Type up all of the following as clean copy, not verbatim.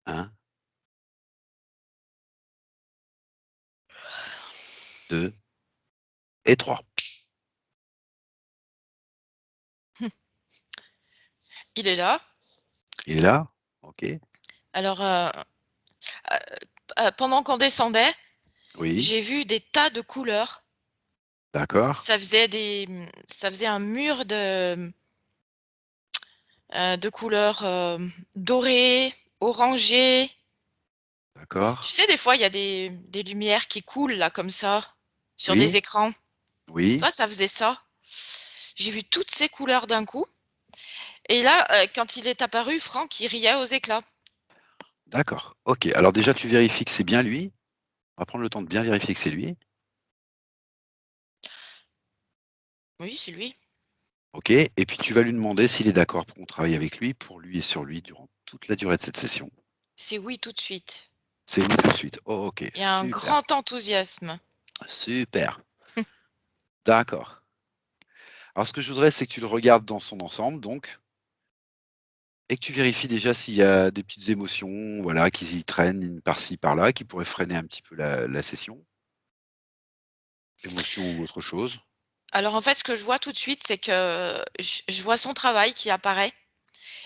1, 2 et 3. Il est là. Il est là? OK. Alors, pendant qu'on descendait, Oui, j'ai vu des tas de couleurs. d'accord, Ça faisait un mur de couleurs, dorées, orangées. Tu d'accord. sais, des fois, il y a des lumières qui coulent là, comme ça, sur des Oui, écrans. oui, Toi, ça faisait ça. J'ai vu toutes ces couleurs d'un coup et là, quand il est apparu, Franck, il riait aux éclats. d'accord. OK. Alors déjà, tu vérifies que c'est bien lui. On va prendre le temps de bien vérifier que c'est lui. Oui, c'est lui. OK, et puis tu vas lui demander s'il est d'accord pour qu'on travaille avec lui, pour lui et sur lui durant toute la durée de cette session. C'est oui tout de suite. C'est oui tout de suite. Oh, OK, Il y a un super, grand enthousiasme. super, d'accord. Alors ce que je voudrais, c'est que tu le regardes dans son ensemble donc et que tu vérifies déjà s'il y a des petites émotions, voilà, qui traînent par-ci par-là, qui pourraient freiner un petit peu la session, émotion ou autre chose. Alors, en fait, ce que je vois tout de suite, c'est que je vois son travail qui apparaît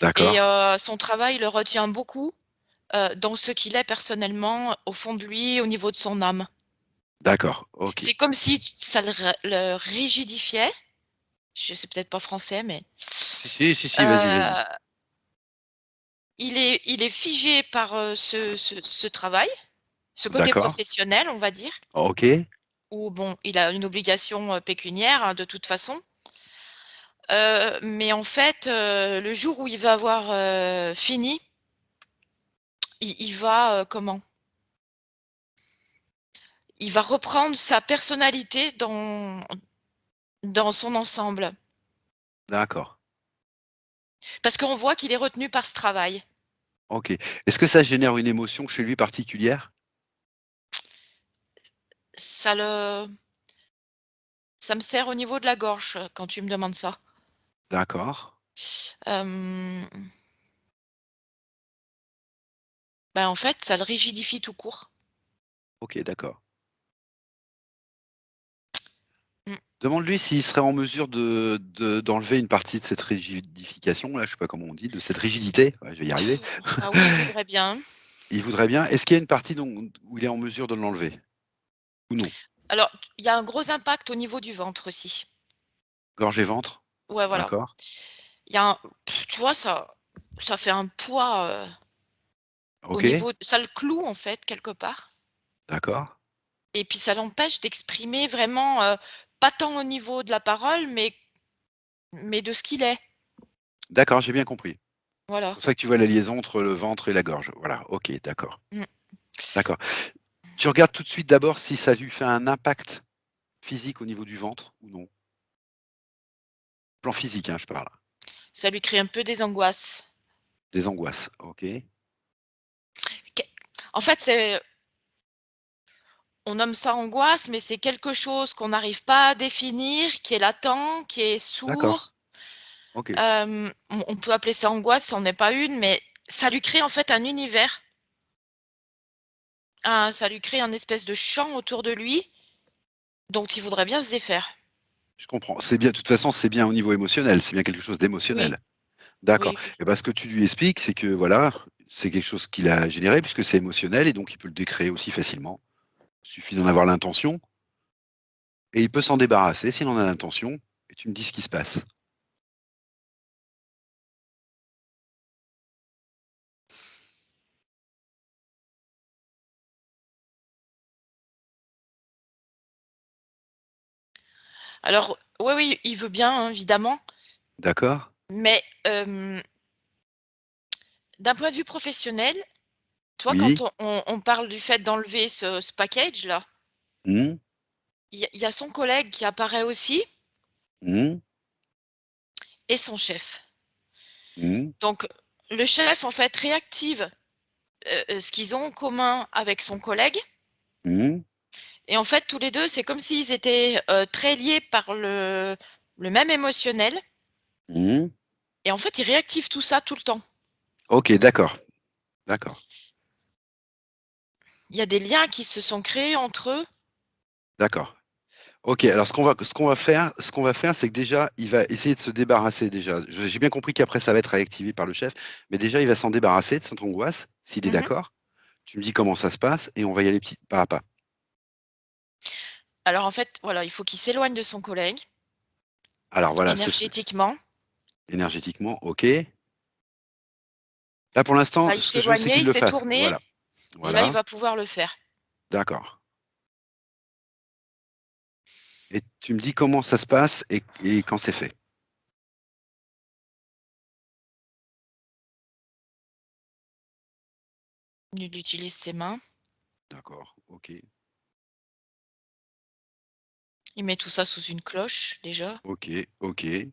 et D'accord, son travail le retient beaucoup, dans ce qu'il est personnellement, au fond de lui, au niveau de son âme. d'accord, OK. C'est comme si ça le rigidifiait. Je sais peut-être pas français, mais Si, vas-y, vas-y. heu, il est figé par, ce travail, ce côté D'accord, professionnel, on va dire, OK, où bon, il a une obligation, pécuniaire, hein, de toute façon. Mais en fait, le jour où il va avoir, fini, il va, comment? Il va reprendre sa personnalité dans son ensemble. d'accord, Parce qu'on voit qu'il est retenu par ce travail. OK. Est-ce que ça génère une émotion chez lui particulière? Ça le ça me serre au niveau de la gorge, quand tu me demandes ça. D'accord. Hem, Bah, en fait, ça le rigidifie tout court. OK, d'accord. Mmh. Demande-lui s'il serait en mesure d'enlever une partie de cette rigidification là, je sais pas comment on dit, de cette rigidité, ouais, je vais y arriver. Ah oui, il voudrait bien. Il voudrait bien. Est-ce qu'il y a une partie où il est en mesure de l'enlever? Ou non? Alors, il y a un gros impact au niveau du ventre aussi. Gorge et ventre? Ouais, voilà. D'accord. Il y a un Tu vois, ça fait un poids, au OK, niveau ça le cloue, en fait, quelque part d'accord. et puis ça l'empêche d'exprimer vraiment, pas tant au niveau de la parole, mais de ce qu'il est. D'accord, j'ai bien compris. C'est Voilà. pour ça que tu vois la liaison entre le ventre et la gorge. Voilà, OK, d'accord, Mmh. d'accord. Tu regardes tout de suite d'abord si ça lui fait un impact physique au niveau du ventre ou non? Plan physique, hein, je parle. Ça lui crée un peu des angoisses. Des angoisses, OK. Qu En fait, on nomme ça angoisse, mais c'est quelque chose qu'on n'arrive pas à définir, qui est latent, qui est D'accord, sourd. OK. On peut appeler ça angoisse, ça en est pas une, mais ça lui crée en fait un univers, ça lui crée un espèce de champ autour de lui dont il voudrait bien se défaire. Je comprends. C'est bien, de toute façon, c'est bien au niveau émotionnel, c'est bien quelque chose Oui, d'émotionnel. D'accord, oui, oui. et ben, ce que tu lui expliques, c'est que, voilà, c'est quelque chose qu'il a généré puisque c'est émotionnel et donc il peut le décréer aussi facilement. Il suffit d'en avoir l'intention et il peut s'en débarrasser s'il en a l'intention et tu me dis ce qui se passe. Alors, oui, oui, il veut bien, hein, évidemment, D'accord? mais d'un point de vue professionnel, toi, quand Oui? on parle du fait d'enlever ce package-là, Mmh. il y a son collègue qui apparaît aussi Mmh. et son chef. Mmh. Donc le chef, en fait, réactive, ce qu'ils ont en commun avec son collègue Mmh. et en fait, tous les 2, c'est comme s'ils étaient, très liés par le même émotionnel Mmh. et en fait, ils réactivent tout ça tout le temps. OK, d'accord, d'accord. Il y a des liens qui se sont créés entre eux. D'accord. OK, alors ce qu'on va faire, c'est que déjà, il va essayer de se débarrasser déjà. Je J'ai bien compris qu'après ça va être réactivé par le chef, mais déjà il va s'en débarrasser de cette angoisse, s'il est Mmh. d'accord. Tu me dis comment ça se passe et on va y aller petit pas à pas. Alors en fait, voilà, il faut qu'il s'éloigne de son collègue, Alors voilà, énergétiquement. énergétiquement, OK. Là pour l'instant, Là, il ce que s'est je veux, c'est éloigné, qu'il il le s'est fasse. tourné Voilà, et là, il voilà, va pouvoir le faire. d'accord. Et tu me dis comment ça se passe et quand c'est fait. Il utilise ses mains, D'accord, OK, il met tout ça sous une cloche déjà. OK, OK, Il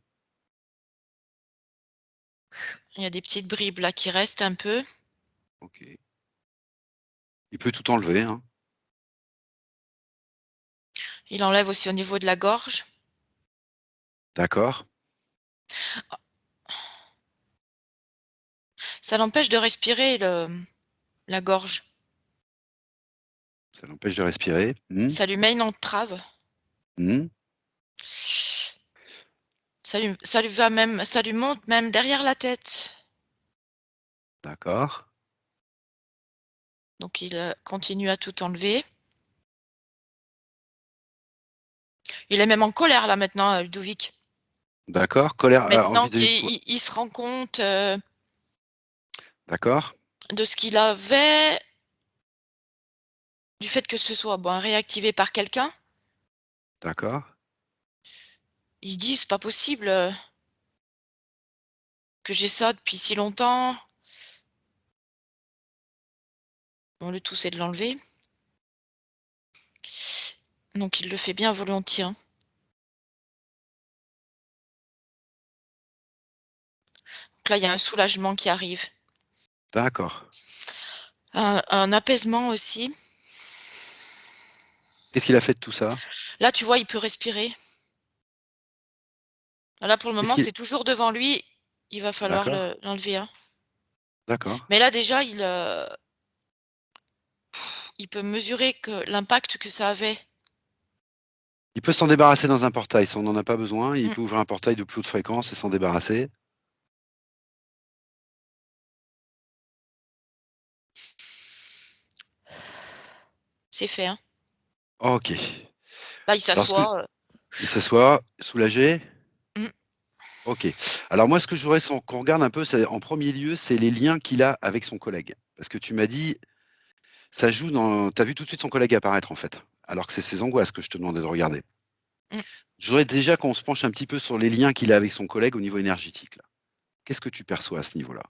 y a des petites bribes là qui restent un peu. OK. Il peut tout enlever, hein. Il enlève aussi au niveau de la gorge. D'accord, Ça l'empêche de respirer la gorge. ça l'empêche de respirer. Mmh, Ça lui met une entrave. mmh, Ça lui monte même derrière la tête. d'accord, Donc il, continue à tout enlever. Il est même en colère là maintenant, Ludovic. d'accord. Colère, Maintenant vis-à-vis de quoi? qu'il se rend compte, D'accord, de ce qu'il avait, du fait que ce soit, bon, réactivé par quelqu'un. d'accord. Il se dit: «C'est pas possible, que j'ai ça depuis si longtemps». Bon, le tout, c'est de l'enlever. Donc il le fait bien volontiers, hein. Donc là, il y a un soulagement qui arrive. D'accord. Un apaisement aussi. Qu'est-ce qu'il a fait de tout ça? Là, tu vois, il peut respirer. Là, pour le Qu'est-ce moment, qu'il c'est toujours devant lui. Il va falloir D'accord, l'enlever, hein. d'accord. Mais là, déjà, il peut mesurer que l'impact que ça avait. Il peut s'en débarrasser dans un portail, ça on n'en a pas besoin, il Mmh, peut ouvrir un portail de plus haute fréquence et s'en débarrasser. c'est fait, hein. OK. Là, il Alors ce que s'assoit, il s'assoit, soulagé? mmh. OK. Alors moi ce que je voudrais qu'on regarde un peu, c'est en premier lieu, c'est les liens qu'il a avec son collègue. Parce que tu m'as dit, ça joue dans tu as vu tout de suite son collègue apparaître en fait, alors que c'est ses angoisses que je te demandais de regarder. Mmh. Je voudrais déjà qu'on se penche un petit peu sur les liens qu'il a avec son collègue au niveau énergétique là. Qu'est-ce que tu perçois à ce niveau-là?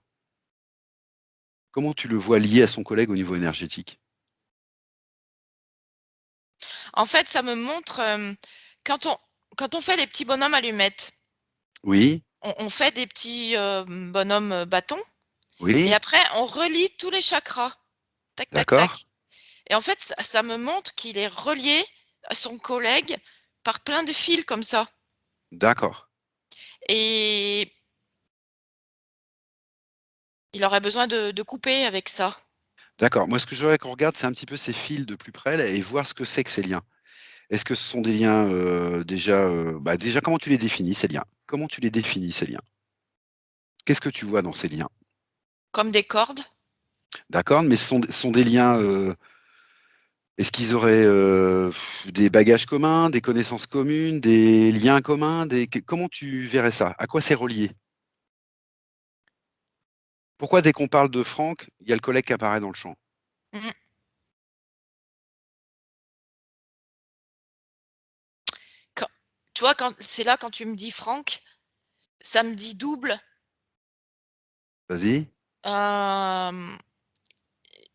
Comment tu le vois lié à son collègue au niveau énergétique? En fait, ça me montre, quand on quand on fait les petits bonhommes allumettes, Oui, on fait des petits, bonhommes, bâtons et oui, après on relie tous les chakras. Tac, tac, d'accord, tac et en fait, ça me montre qu'il est relié à son collègue par plein de fils comme ça d'accord, et il aurait besoin de couper avec ça. d'accord. Moi, ce que je voudrais qu'on regarde, c'est un petit peu ces fils de plus près là et voir ce que c'est que ces liens. Est-ce que ce sont des liens, déjà, déjà comment tu les définis ces liens? Comment tu les définis ces liens? Qu'est-ce que tu vois dans ces liens? Comme des cordes. D'accord, mais ce sont des liens, est-ce qu'ils auraient, des bagages communs, des connaissances communes, des liens communs, comment tu verrais ça? À quoi c'est relié? Pourquoi dès qu'on parle de Franck, il y a le collègue qui apparaît dans le champ? Mmh. Quand tu vois, quand c'est là, quand tu me dis Franck, ça me dit double. Vas-y. Hem,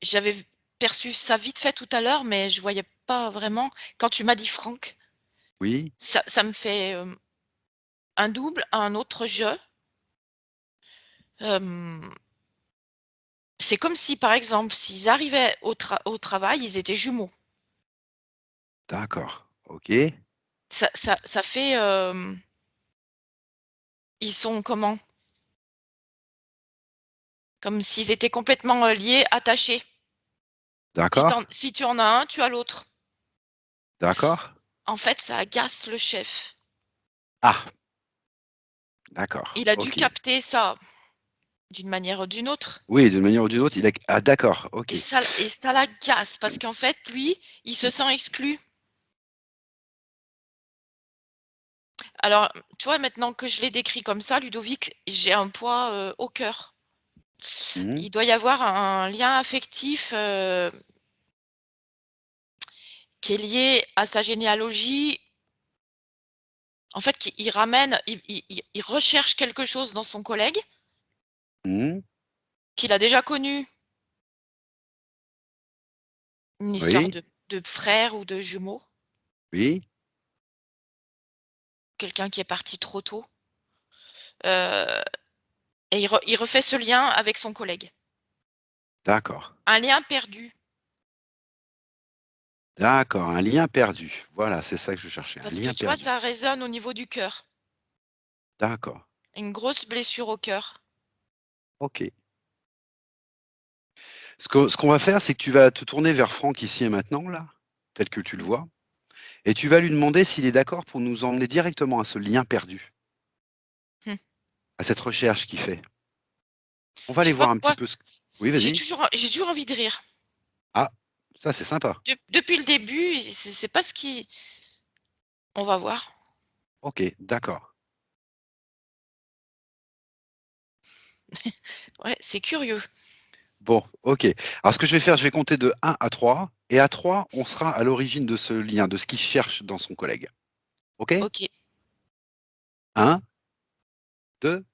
j'avais perçu ça vite fait tout à l'heure, mais je voyais pas vraiment. Quand tu m'as dit Franck, Oui, ça me fait, un double, un autre «je». Hem, c'est comme si, par exemple, s'ils arrivaient au travail, ils étaient jumeaux. d'accord. OK. Ça fait, ils sont comment? Comme s'ils étaient complètement, liés, attachés. D'accord. Si tu en as un, tu as l'autre. D'accord. En fait, ça agace le chef. Ah! D'accord. Il a dû OK. capter ça d'une manière ou d'une autre Oui, d'une manière ou d'une autre, il a ah d'accord, OK. et ça l'agace parce qu'en fait, lui, il se sent exclu. Alors, tu vois, maintenant que je l'ai décrit comme ça, Ludovic, j'ai un poids, au cœur. Mmh. Il doit y avoir un lien affectif, qui est lié à sa généalogie. En fait, qui il ramène il recherche quelque chose dans son collègue Mmh. qu'il a déjà connu, une histoire Oui, de frère ou de jumeaux, oui, quelqu'un qui est parti trop tôt, heu et il refait ce lien avec son collègue. d'accord. Un lien perdu, D'accord, un lien perdu. Voilà, c'est ça que je cherchais, un parce que lien tu vois, perdu. ça résonne au niveau du cœur. D'accord, Une grosse blessure au cœur. OK. Ce qu'on va faire, c'est que tu vas te tourner vers Franck ici et maintenant là, tel que tu le Mmh. vois, et tu vas lui demander s'il est d'accord pour nous emmener directement à ce lien perdu, Mmh. à cette recherche qu'il fait. On va Je aller sais pas voir un petit pourquoi, peu oui, vas-y. j'ai toujours envie de rire. Ah, ça c'est sympa. Depuis le début, c'est pas ce qui on va voir. OK, d'accord. Ouais, c'est curieux. Bon, OK. Alors ce que je vais faire, je vais compter de 1 à 3 et à 3, on sera à l'origine de ce lien, de ce qu'il cherche dans son collègue. OK? OK. 1, 2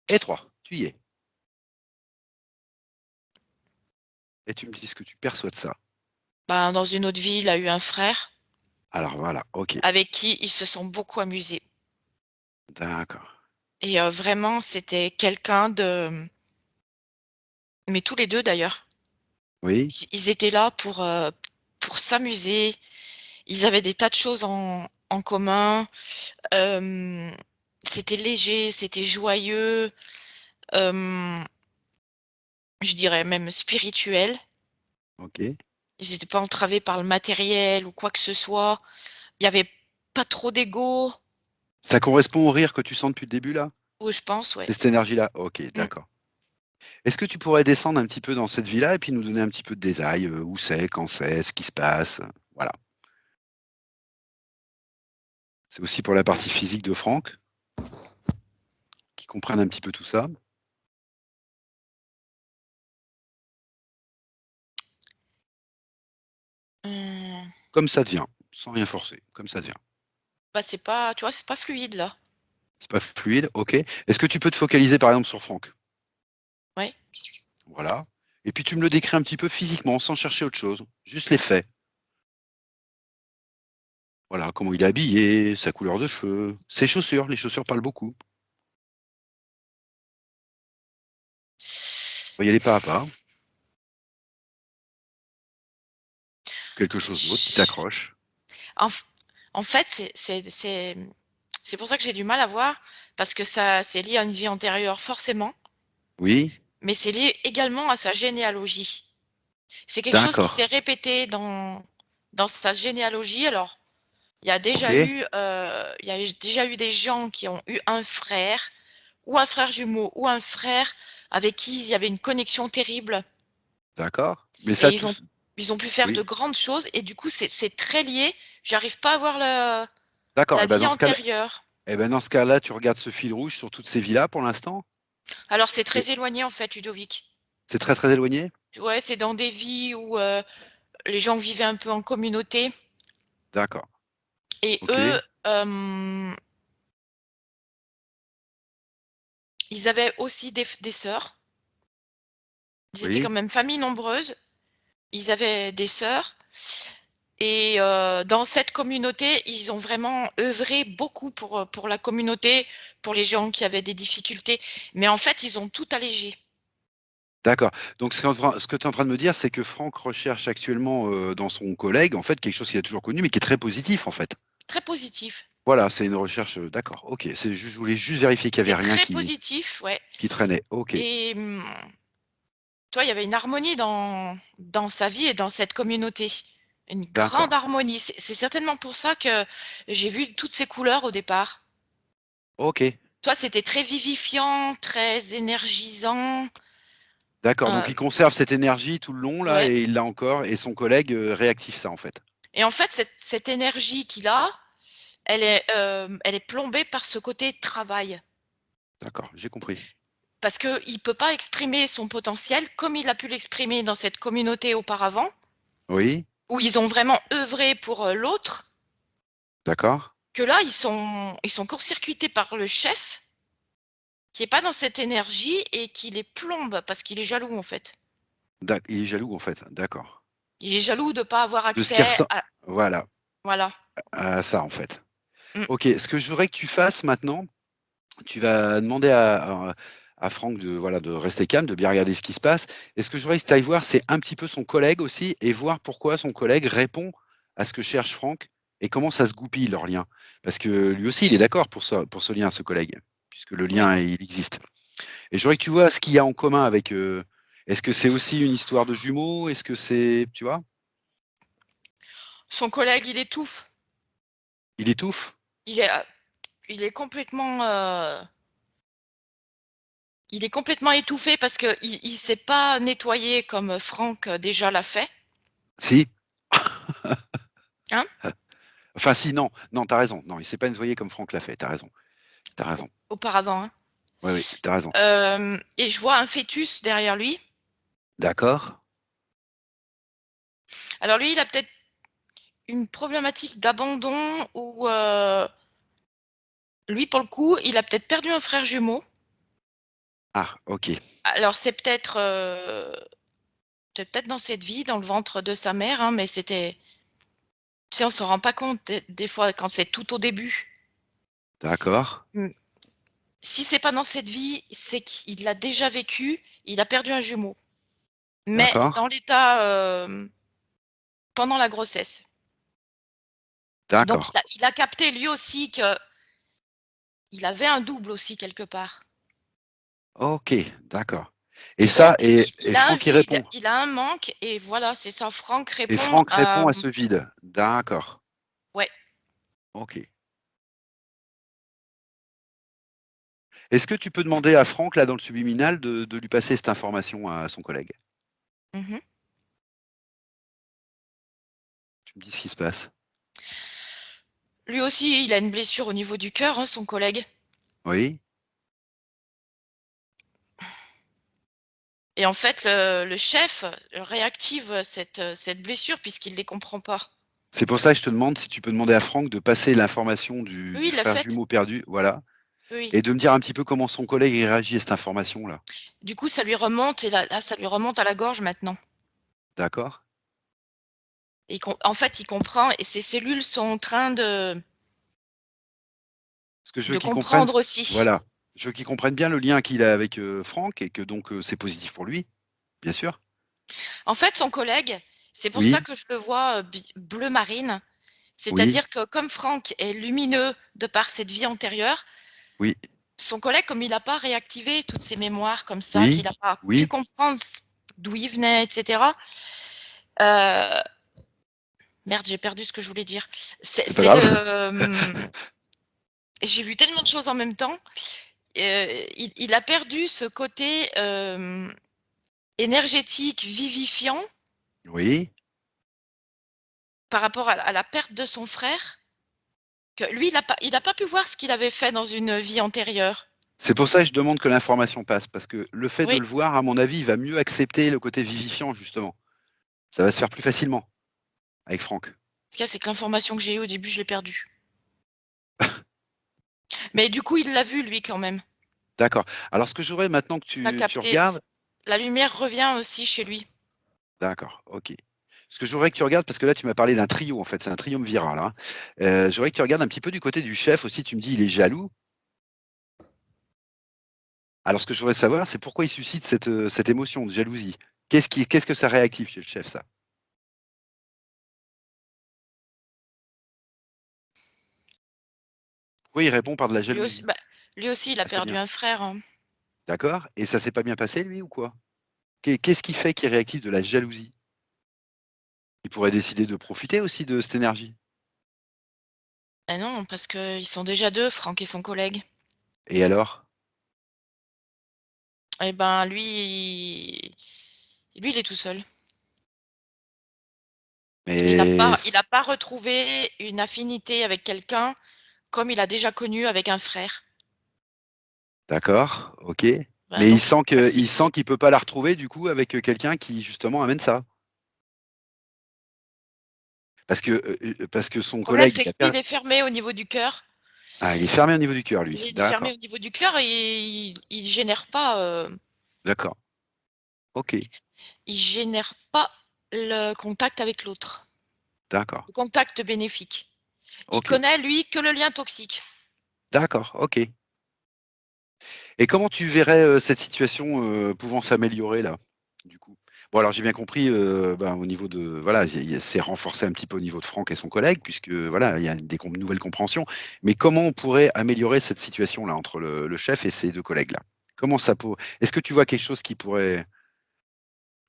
et 3. Tu y es. Et tu me dis ce que tu perçois de ça. Ben, dans une autre vie, il a eu un frère Alors voilà, OK. avec qui ils se sont beaucoup amusés D'accord. et vraiment, c'était quelqu'un de mais tous les 2 d'ailleurs. Oui, Ils étaient là pour s'amuser. Ils avaient des tas de choses en commun. Hem, C'était léger, c'était joyeux, hem, je dirais même spirituel. OK. Ils étaient pas entravés par le matériel ou quoi que ce soit. Il y avait pas trop d'ego. Ça correspond au rire que tu sens depuis le début là? Oui, je pense, ouais. C'est cette énergie-là? OK, Mmh. d'accord. Est-ce que tu pourrais descendre un petit peu dans cette vie-là et puis nous donner un petit peu de détails, où c'est, quand c'est, ce qui se passe? Voilà. C'est aussi pour la partie physique de Franck, qu'il comprenne un petit peu tout ça. Mmh, Comme ça devient, sans rien forcer, comme ça devient. bah, c'est pas tu vois, c'est pas fluide là. C'est pas fluide, OK. Est-ce que tu peux te focaliser par exemple sur Franck? Ouais. Voilà. Et puis tu me le décris un petit peu physiquement, sans chercher autre chose, juste les faits. Voilà, comment il est habillé, sa couleur de cheveux, ses chaussures, les chaussures parlent beaucoup. On va y aller pas à pas. Quelque chose d'autre qui Ch t'accroche. en f En fait, c'est pour ça que j'ai du mal à voir, parce que ça c'est lié à une vie antérieure forcément, Oui, mais c'est lié également à sa généalogie. C'est quelque chose qui d'accord. s'est répété dans sa généalogie. Alors, OK, il y a déjà eu des gens qui ont eu un frère ou un frère jumeau ou un frère avec qui il y avait une connexion terrible d'accord. Mais et ça tous ils ont pu faire de oui, grandes choses et du coup, c'est très lié. J'arrive pas à voir le d'accord la et ben vie dans ce cas-là antérieure. dans ce cas-là, tu regardes ce fil rouge sur toutes ces villas pour l'instant? Alors c'est Et très éloigné en fait, Ludovic. c'est très, très éloigné? Ouais, c'est dans des vies où, les gens vivaient un peu en communauté D'accord, et eux, OK, ils avaient aussi des sœurs. Ils étaient quand oui, même famille nombreuse. Ils avaient des sœurs et dans cette communauté, ils ont vraiment œuvré beaucoup pour la communauté, pour les gens qui avaient des difficultés. Mais en fait, ils ont tout allégé. d'accord. Donc ce que tu es en train de me dire, c'est que Franck recherche actuellement, dans son collègue, en fait, quelque chose qu'il a toujours connu, mais qui est très positif, en fait? Très positif. Voilà, c'est une recherche, d'accord, OK. C'est juste je voulais juste vérifier qu'il y avait C'est rien très qui positif, ouais traînait. OK, et toi, il y avait une harmonie dans sa vie et dans cette communauté. Une grande D'accord. harmonie. C'est certainement pour ça que j'ai vu toutes ces couleurs au départ. OK. Toi, c'était très vivifiant, très énergisant. D'accord, donc Heu, il conserve cette énergie tout le long là ouais, et il l'a encore et son collègue, réactive ça en fait? et en fait, cette énergie qu'il a, elle est plombée par ce côté travail. D'accord, j'ai compris. Parce qu'il peut pas exprimer son potentiel comme il a pu l'exprimer dans cette communauté auparavant, Oui, où ils ont vraiment œuvré pour, l'autre, d'accord. que là, ils sont court-circuités par le chef, qui est pas dans cette énergie et qui les plombe parce qu'il est jaloux, en fait. Il est jaloux en fait, d'accord. Il est jaloux de pas avoir De ce qu'il accès ressent à voilà, voilà. à ça en fait. Mmh. OK, ce que je voudrais que tu fasses maintenant, tu vas demander à Franck de, voilà, de rester calme, de bien regarder ce qui se passe et ce que je voudrais que tu ailles voir, c'est un petit peu son collègue aussi et voir pourquoi son collègue répond à ce que cherche Franck et comment ça se goupille leur lien. Parce que lui aussi, il est d'accord pour ce lien, ce collègue, puisque le Oui. lien, il existe. Et je voudrais que tu vois ce qu'il y a en commun avec, est-ce que c'est aussi une histoire de jumeaux? Est-ce que c'est tu vois? Son collègue, il étouffe. Il étouffe? Il est, il est complètement, il est complètement étouffé parce qu'il s'est pas nettoyé comme Franck, déjà l'a fait, Si? hein, Enfin si, non, non, tu as raison. Non, il s'est pas nettoyé comme Franck l'a fait, tu as raison, tu as raison. auparavant, hein. Oui, oui, tu as raison. Et je vois un fœtus derrière lui. D'accord, Alors lui, il a peut-être une problématique d'abandon ou, lui, pour le coup, il a peut-être perdu un frère jumeau. ah, OK, Alors c'est peut-être, c'est peut-être dans cette vie, dans le ventre de sa mère, hein, mais c'était, tu sais, on s'en rend pas compte des fois quand c'est tout au début. d'accord, Mmh. Si c'est pas dans cette vie, c'est qu'il l'a déjà vécu, il a perdu un jumeau, mais d'accord, dans l'état, pendant la grossesse. Donc d'accord. il a capté lui aussi qu'il avait un double aussi quelque part. OK, d'accord. Et Donc ça et il a un Franck, il vide, répond? il a un manque et voilà, c'est ça. Franck Et répond Franck répond à, à ce vide? D'accord, ouais. OK. Est-ce que tu peux demander à Franck, là, dans le subliminal, de lui passer cette information à son collègue? Mmh mh. Tu me dis ce qui se passe. Lui aussi, il a une blessure au niveau du cœur, hein, son collègue, Oui? et en fait le chef réactive cette blessure puisqu'il les comprend pas. C'est pour ça que je te demande si tu peux demander à Franck de passer l'information du Oui, du il l'a frère faite. jumeau perdu, voilà, Oui, oui. et de me dire un petit peu comment son collègue il réagit à cette information-là. Du coup, ça lui remonte et là, ça lui remonte à la gorge maintenant. D'accord? Et en fait, il comprend et ses cellules sont en train Parce que je veux de qu'il comprenne comprendre aussi. voilà, je veux qu'il comprenne bien le lien qu'il a avec, Franck et que donc, c'est positif pour lui, bien sûr. En fait, son collègue, c'est pour ça Oui, que je le vois, bleu marine. oui, C'est-à-dire que comme Franck est lumineux de par cette vie antérieure, oui, son collègue, comme il a pas réactivé toutes ses mémoires comme ça, oui, qu'il a pas pu oui, comprendre d'où il venait et cetera, heu, merde, j'ai perdu ce que je voulais dire. c'est pas C'est grave. le, j'ai vu tellement de choses en même temps, il a perdu ce côté, énergétique, vivifiant Oui, par rapport à la perte de son frère, que lui, il a pas pu voir ce qu'il avait fait dans une vie antérieure. c'est pour ça que je demande que l'information passe, parce que le fait de Oui, le voir, à mon avis, il va mieux accepter le côté vivifiant, justement. Ça va se faire plus facilement avec Franck. ce qu'il y a, c'est que l'information que j'ai eue au début, je l'ai perdue. Mais du coup, il l'a vu lui quand même. D'accord. Alors ce que je voudrais maintenant que Il a tu capté. regardes La lumière revient aussi chez lui. d'accord, OK. Ce que je voudrais que tu regardes, parce que là tu m'as parlé d'un trio en fait, c'est un triumvirat là, hein. Je voudrais que tu regardes un petit peu du côté du chef aussi, tu me dis il est jaloux. Alors ce que je voudrais savoir, c'est pourquoi il suscite cette émotion de jalousie? Qu'est-ce que ça réactive chez le chef ça? Pourquoi il répond par de la Lui aussi, jalousie bah, lui aussi, il a à ce perdu lien? un frère, hein. D'accord et ça s'est pas bien passé lui ou quoi? Qu'est-ce qui fait qu'il réactive de la jalousie? Il pourrait décider de profiter aussi de cette énergie. Et non, parce qu'ils sont déjà 2, Franck et son collègue. Et alors? Et ben, lui, il est tout seul. Mais Il a pas retrouvé une affinité avec quelqu'un comme il a déjà connu avec un frère. d'accord, OK. Bah, Mais donc c'est pour ça il sent qu'il peut pas la retrouver du coup avec, quelqu'un qui justement amène ça? Parce que le son problème, collègue, c'est il a qu'il per est fermé au niveau du cœur. ah, il est fermé au niveau du cœur Il lui? est fermé D'accord, au niveau du cœur et il génère pas, d'accord, OK, il génère pas le contact avec l'autre, d'accord, le contact bénéfique. Il OK, connaît, lui, que le lien toxique. d'accord, OK. Et comment tu verrais, cette situation, pouvant s'améliorer là, du coup? Bon alors j'ai bien compris, ben, au niveau de voilà, c'est renforcé un petit peu au niveau de Franck et son collègue puisque voilà, il y a des nouvelles compréhensions. Mais comment on pourrait améliorer cette situation-là entre le chef et ses 2 collègues-là? Comment ça pour est-ce que tu vois quelque chose qui pourrait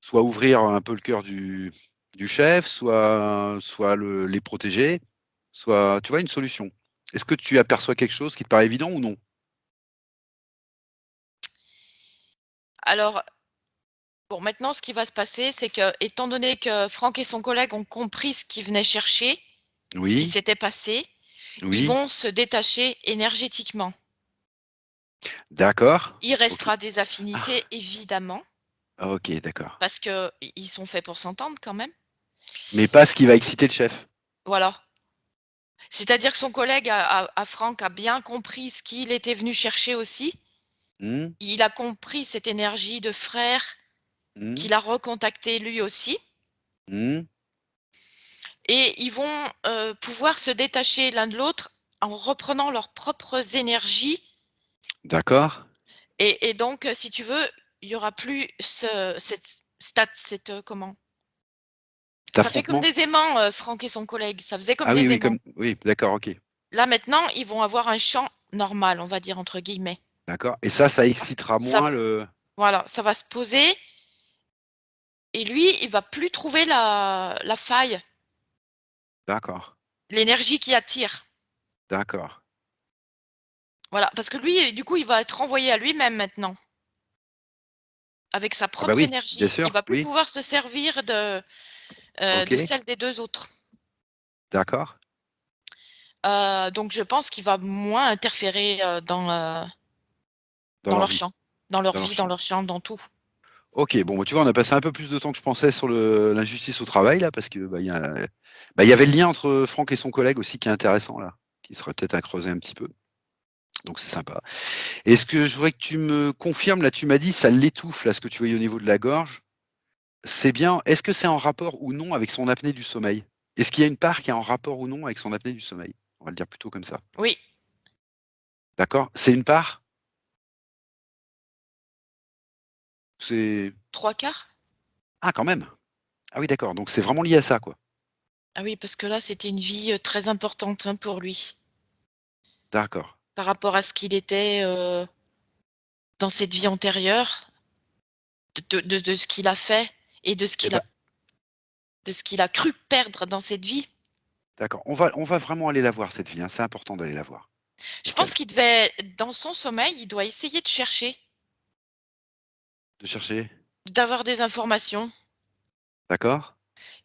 soit ouvrir un peu le cœur du chef, soit les protéger, soit tu vois une solution? Est-ce que tu aperçois quelque chose qui te paraît évident ou non? Alors, bon, maintenant, ce qui va se passer, c'est que, étant donné que Franck et son collègue ont compris ce qu'ils venaient chercher, ce qui Oui, s'était passé, ils oui, vont se détacher énergétiquement. d'accord, Il OK. restera des Ah, affinités, évidemment, OK, d'accord. parce qu'ils sont faits pour s'entendre quand même. Mais pas ce qui va exciter le chef? Voilà. C'est-à-dire que son collègue à Franck a bien compris ce qu'il était venu chercher aussi. Mmh, Il a compris cette énergie de frère mmh, qu'il a recontacté lui aussi mmh, et ils vont, pouvoir se détacher l'un de l'autre en reprenant leurs propres énergies d'accord. et donc, si tu veux, il y aura plus comment? Cet Ça fait comme affrontement? des aimants, Franck et son collègue, ça faisait comme Ah oui, des oui, aimants. comme oui, d'accord, OK, Là, maintenant, ils vont avoir un chant «normal», on va dire entre guillemets. d'accord et ça excitera Ça moins le Voilà, ça va se poser et lui, il va plus trouver la faille, d'accord, l'énergie qui attire. d'accord. Voilà, parce que lui, du coup, il va être renvoyé à lui-même maintenant, avec sa Ah bah propre oui, bien énergie. Il sûr, va plus oui, pouvoir se servir de OK, celle des 2 autres. d'accord, Donc je pense qu'il va moins interférer, dans dans leur leur vie, champ, dans leur dans leur vie, dans champ. leur champ, dans tout. OK, bon, bah, tu vois, on a passé un peu plus de temps que je pensais sur le l'injustice au travail là, parce que, bah, il y avait le lien entre Franck et son collègue aussi qui est intéressant là, qui serait peut-être à creuser un petit peu, donc c'est sympa. Et ce que je voudrais que tu me confirmes, là, tu m'as dit ça l'étouffe là, ce que tu voyais au niveau de la gorge. C'est bien. Est-ce que c'est en rapport ou non avec son apnée du sommeil? Est-ce qu'il y a une part qui est en rapport ou non avec son apnée du sommeil? On va le dire plutôt comme ça. Oui, D'accord? C'est une part? C'est 3/4. ah quand même! Ah oui d'accord, donc c'est vraiment lié à ça quoi? Ah oui, parce que là, c'était une vie, très importante, hein, pour lui, D'accord. par rapport à ce qu'il était, dans cette vie antérieure, de ce qu'il a fait et Eh ben, de ce qu'il a cru perdre dans cette vie. d'accord. On va vraiment aller la voir cette vie, hein, c'est important d'aller la voir. Je pense Estelle, qu'il devait dans son sommeil, il doit essayer de chercher, de chercher d'avoir des informations d'accord?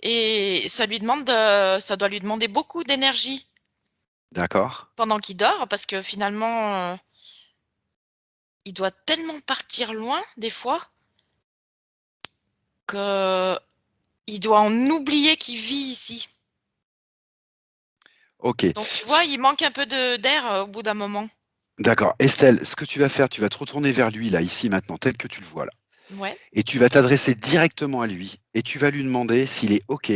et ça doit lui demander beaucoup d'énergie D'accord. pendant qu'il dort parce que finalement, il doit tellement partir loin des fois qu'il doit en oublier qu'il vit ici. OK. Donc tu Ce vois, il manque un peu d'air, au bout d'un moment. d'accord. Estelle, ce que tu vas faire, tu vas te retourner vers lui là, ici maintenant, tel que tu le vois là Ouais, et tu vas t'adresser directement à lui et tu vas lui demander s'il est OK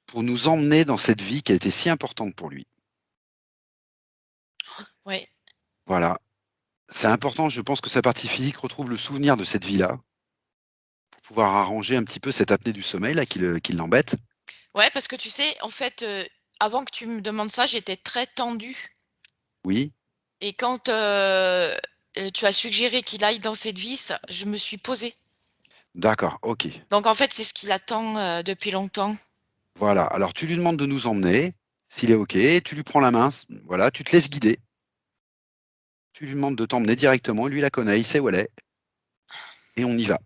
pour nous emmener dans cette vie qui a été si importante pour lui. ouais. Voilà, c'est important, je pense que sa partie physique retrouve le souvenir de cette vie-là, pour pouvoir arranger un petit peu cette apnée du sommeil là qui l'embête. Ouais, parce que tu sais, en fait, avant que tu me demandes ça, j'étais très tendue Oui, et quand, tu as suggéré qu'il aille dans cette vie, ça je me suis posée. D'accord, OK. Donc en fait, c'est ce qu'il attend, depuis longtemps. Voilà, alors tu lui demandes de nous emmener, s'il est OK, tu lui prends la main, voilà, tu te laisses guider. Tu lui demandes de t'emmener directement, lui il la connaît, il sait où elle est et on y va.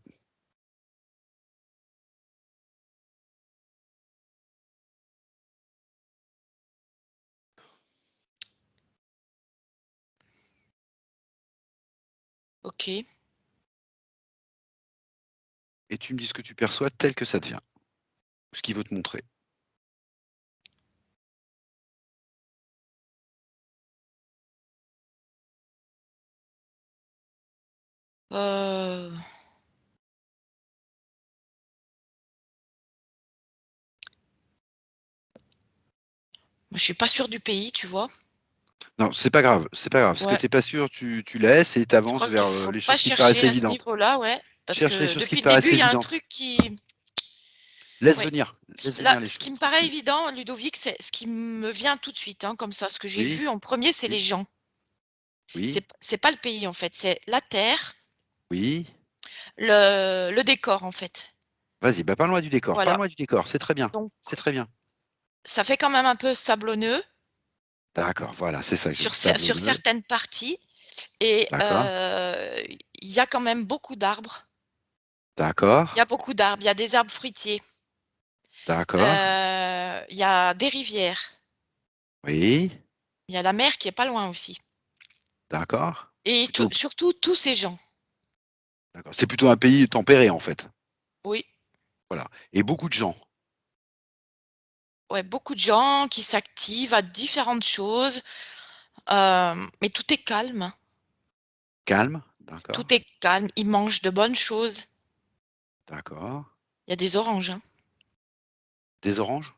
OK. Et tu me dis ce que tu perçois tel que ça devient, ce qu'il veut te montrer. Heu, je suis pas sûre du pays, tu vois? Non, c'est pas grave, c'est pas grave. Ce que Ouais, tu es pas sûr, tu laisses et tu je avances crois qu'il vers, faut les pas choses qui te paraissent chercher à ce évidentes. niveau-là, ouais, parce Cherche les que choses qui depuis te le début, paraissent il y a un évidentes. truc qui ouais. Laisse Là, venir les ce qui choses, me paraît tranquille. évident, Ludovic, c'est ce qui me vient tout de suite, hein, comme ça. Ce que j'ai Oui, vu en premier, c'est les oui, gens. oui, C'est pas le pays, en fait, c'est la terre, oui. le décor, en fait. Vas-y, bah, parle-moi du décor, Voilà. parle-moi du décor, c'est très bien, Donc c'est très bien. ça fait quand même un peu sablonneux D'accord, voilà, c'est ça que je veux, sur sablonneux. certaines parties et D'accord, il y a quand même beaucoup d'arbres. d'accord, Il y a beaucoup d'arbres, il y a des arbres fruitiers, d'accord, il y a des rivières, oui, il y a la mer qui est pas loin aussi d'accord. et tout Plutôt surtout tous ces gens. d'accord, c'est plutôt un pays tempéré, en fait. Oui, Voilà et beaucoup de gens. ouais, beaucoup de gens qui s'activent à différentes choses, mais tout est calme, Calme, d'accord, tout est calme. Ils mangent de bonnes choses. d'accord. Il y a des oranges, hein. Des oranges?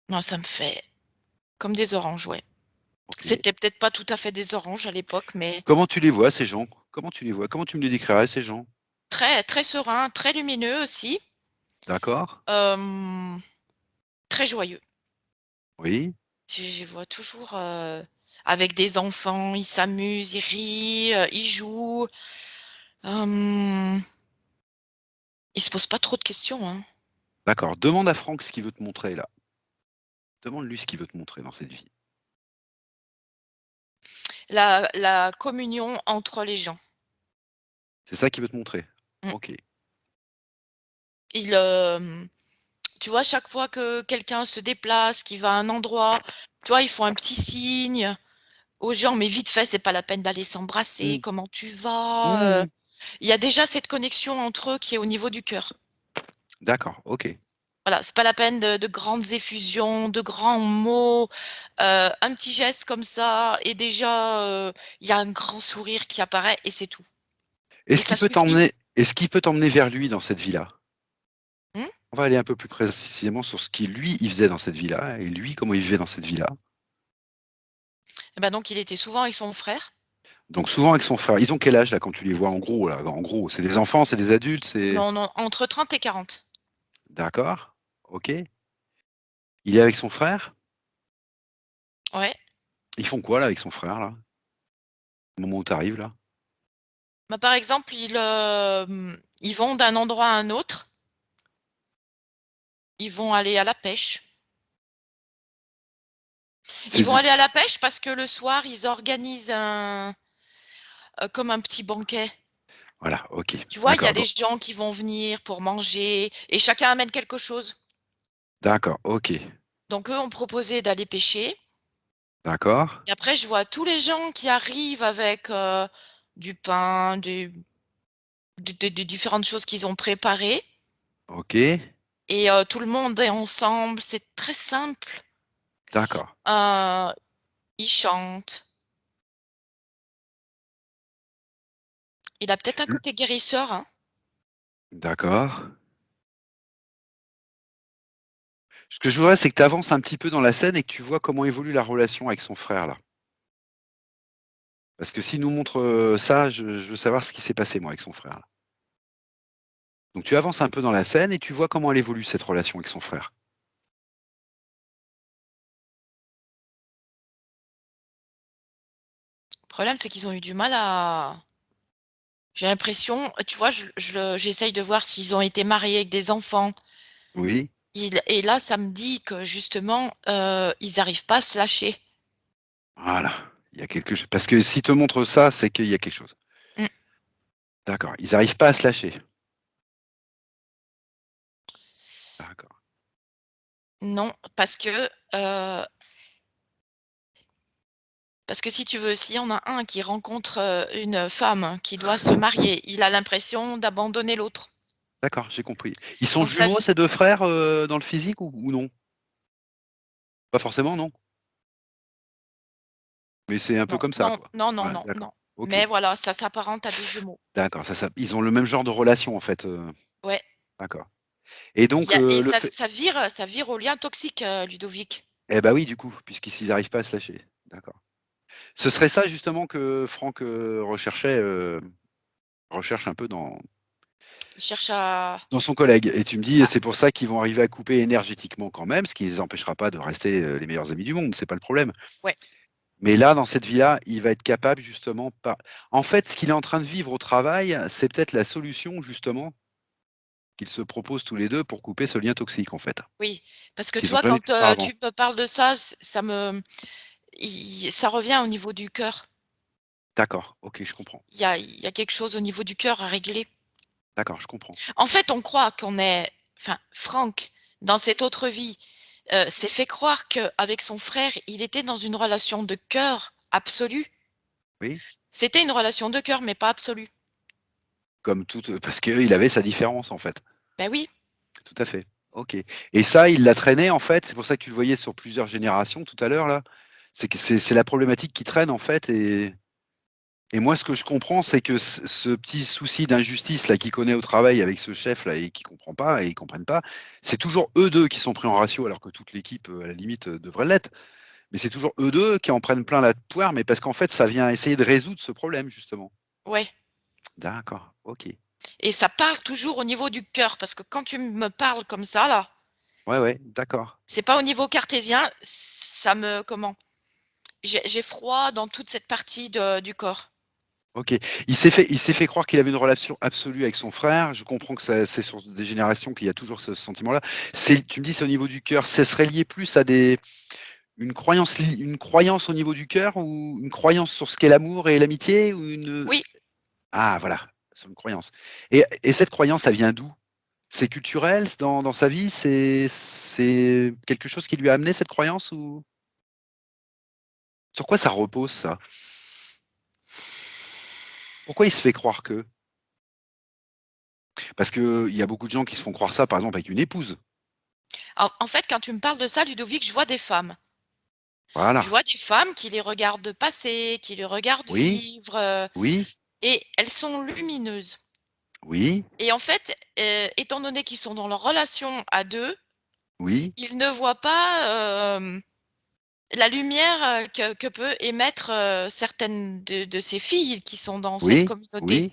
Moi, ça me fait comme des oranges, ouais. OK. C'était peut-être pas tout à fait des oranges à l'époque, mais Comment tu les vois ces gens? Comment tu les vois? Comment tu me les décrirais ces gens? très très sereins, très lumineux aussi, D'accord, hem, très joyeux. oui, Je les vois toujours, avec des enfants, ils s'amusent, ils rient, ils jouent, hem, ils se posent pas trop de questions, hein. d'accord. Demande à Franck ce qu'il veut te montrer là. Demande-lui ce qu'il veut te montrer dans cette vie. La communion entre les gens. C'est ça qu'il veut te montrer? Mmh. OK. Il, tu vois, chaque fois que quelqu'un se déplace, qu'il va à un endroit, tu vois, ils font un petit signe aux gens, mais vite fait, c'est pas la peine d'aller s'embrasser. Mmh. «Comment tu Mmh vas?» mh. Il y a déjà cette connexion entre eux qui est au niveau du cœur. D'accord, OK. Voilà, c'est pas la peine de grandes effusions, de grands mots, un petit geste comme ça et déjà, il y a un grand sourire qui apparaît et c'est tout et ça suffit. Est-ce qu'il peut t'emmener vers lui dans cette vie-là? Mmh? On va aller un peu plus précisément sur ce qu'il lui, il faisait dans cette vie-là et lui, comment il vivait dans cette vie-là. Et bah, donc il était souvent avec son frère. Donc souvent avec son frère. Ils ont quel âge là quand tu les vois en gros là? En gros, c'est des enfants, c'est des adultes, c'est Non, non, entre 30 et 40. d'accord, OK. Il est avec son frère? Ouais. Ils font quoi là avec son frère là? Au moment où tu arrives là? Bah, par exemple, ils vont d'un endroit à un autre, ils vont aller à la pêche. Ils C'est vont du aller à la pêche parce que le soir, ils organisent comme un petit banquet. voilà, OK, Tu vois, il y a d'accord, des gens qui vont venir pour manger et chacun amène quelque chose. d'accord, OK, Donc eux ont proposé d'aller pêcher d'accord, et après je vois tous les gens qui arrivent avec, du pain, des différentes choses qu'ils ont préparées OK, et tout le monde est ensemble, c'est très simple. d'accord. Heu, Ils chantent. Il a peut-être un L côté guérisseur, hein. d'accord. Ce que je voudrais, c'est que tu avances un petit peu dans la scène et que tu vois comment évolue la relation avec son frère là. Parce que s'il nous montre, ça, je veux savoir ce qui s'est passé moi avec son frère là. Donc tu avances un peu dans la scène et tu vois comment elle évolue cette relation avec son frère. Le problème, c'est qu'ils ont eu du mal à J'ai l'impression, tu vois, j'essaye de voir s'ils ont été mariés avec des enfants. Oui, Et là, ça me dit que justement, ils arrivent pas à se lâcher. voilà, il y a quelque chose parce que s'ils te montrent ça, c'est qu'il y a quelque chose. Mmh. D'accord, ils arrivent pas à se lâcher. D'accord, Non, parce que si tu veux, s'il y en a un qui rencontre, une femme qui doit se marier, il a l'impression d'abandonner l'autre. d'accord, j'ai compris. Ils sont Donc ça jumeaux v ces 2 frères, dans le physique ou non? Pas forcément, non? Mais c'est un peu non, comme ça, non, quoi? non, non, Ouais, non, d'accord. non. OK, Mais voilà, ça s'apparente à des jumeaux. d'accord, ça ils ont le même genre de relation, en fait, Ouais, d'accord et il donc y a et le ça fait ça vire au lien toxique, Ludovic. eh bah, oui, du coup, puisqu'ils arrivent pas à se lâcher. D'accord. Ce serait ça justement que Franck, recherchait, recherche un peu Il cherche à dans son collègue et tu me dis: à «C'est pour ça qu'ils vont arriver à couper énergétiquement quand même, ce qui les empêchera pas de rester, les meilleurs amis du monde, c'est pas le problème». ouais, Mais là, dans cette vie-là, il va être capable justement pas en fait, ce qu'il est en train de vivre au travail, c'est peut-être la solution justement qu'ils se proposent tous les 2 pour couper ce lien toxique, en fait, oui. Parce que tu qu'ils ont vois, jamais quand, pu faire avant. tu me parles de ça, ça revient au niveau du cœur. D'accord, OK, je comprends. Il y a quelque chose au niveau du cœur à régler. D'accord, je comprends. En fait, on croit qu'on est enfin, Franck, dans cette autre vie, s'est fait croire qu'avec son frère, il était dans une relation de cœur absolue. Oui, C'était une relation de cœur, mais pas absolue. comme toute, parce qu'il avait sa différence, en fait. Ben oui, Tout à fait. OK et ça, il l'a traîné, en fait, c'est pour ça que tu le voyais sur plusieurs générations tout à l'heure, là? C'est que c'est la problématique qui traîne, en fait et moi, ce que je comprends, c'est que ce petit souci d'injustice, là, qu'il connaît au travail avec ce chef-là et qu'il comprend pas et ils comprennent pas, c'est toujours eux 2 qui sont pris en ratio alors que toute l'équipe, à la limite, devrait l'être. Mais c'est toujours eux 2 qui en prennent plein la poire, mais parce qu'en fait, ça vient essayer de résoudre ce problème, justement. ouais, D'accord, OK. et ça part toujours au niveau du cœur parce que quand tu me parles comme ça là, Ouais, ouais, d'accord. c'est pas au niveau cartésien, ça me comment? J'ai froid dans toute cette partie du corps. OK. Il s'est fait croire qu'il avait une relation absolue avec son frère. Je comprends que ça c'est sur des générations qu'il y a toujours ce sentiment-là. Tu me dis c'est au niveau du cœur, ça serait lié plus à une croyance au niveau du cœur ou une croyance sur ce qu'est l'amour et l'amitié ou une Oui, ah voilà, c'est une croyance et cette croyance, ça vient d'où? C'est culturel dans sa vie? C'est quelque chose qui lui a amené cette croyance ou sur quoi ça repose ça? Pourquoi il se fait croire que? Parce qu'il y a beaucoup de gens qui se font croire ça, par exemple, avec une épouse. en fait, quand tu me parles de ça, Ludovic, je vois des femmes. Je Voilà. vois des femmes qui les regardent passer, qui les regardent Oui, vivre, oui, et elles sont lumineuses. oui, Et en fait, étant donné qu'ils sont dans leur relation à 2, oui, ils ne voient pas, la lumière, que peut émettre, certaines de ces filles qui sont dans cette oui, communauté.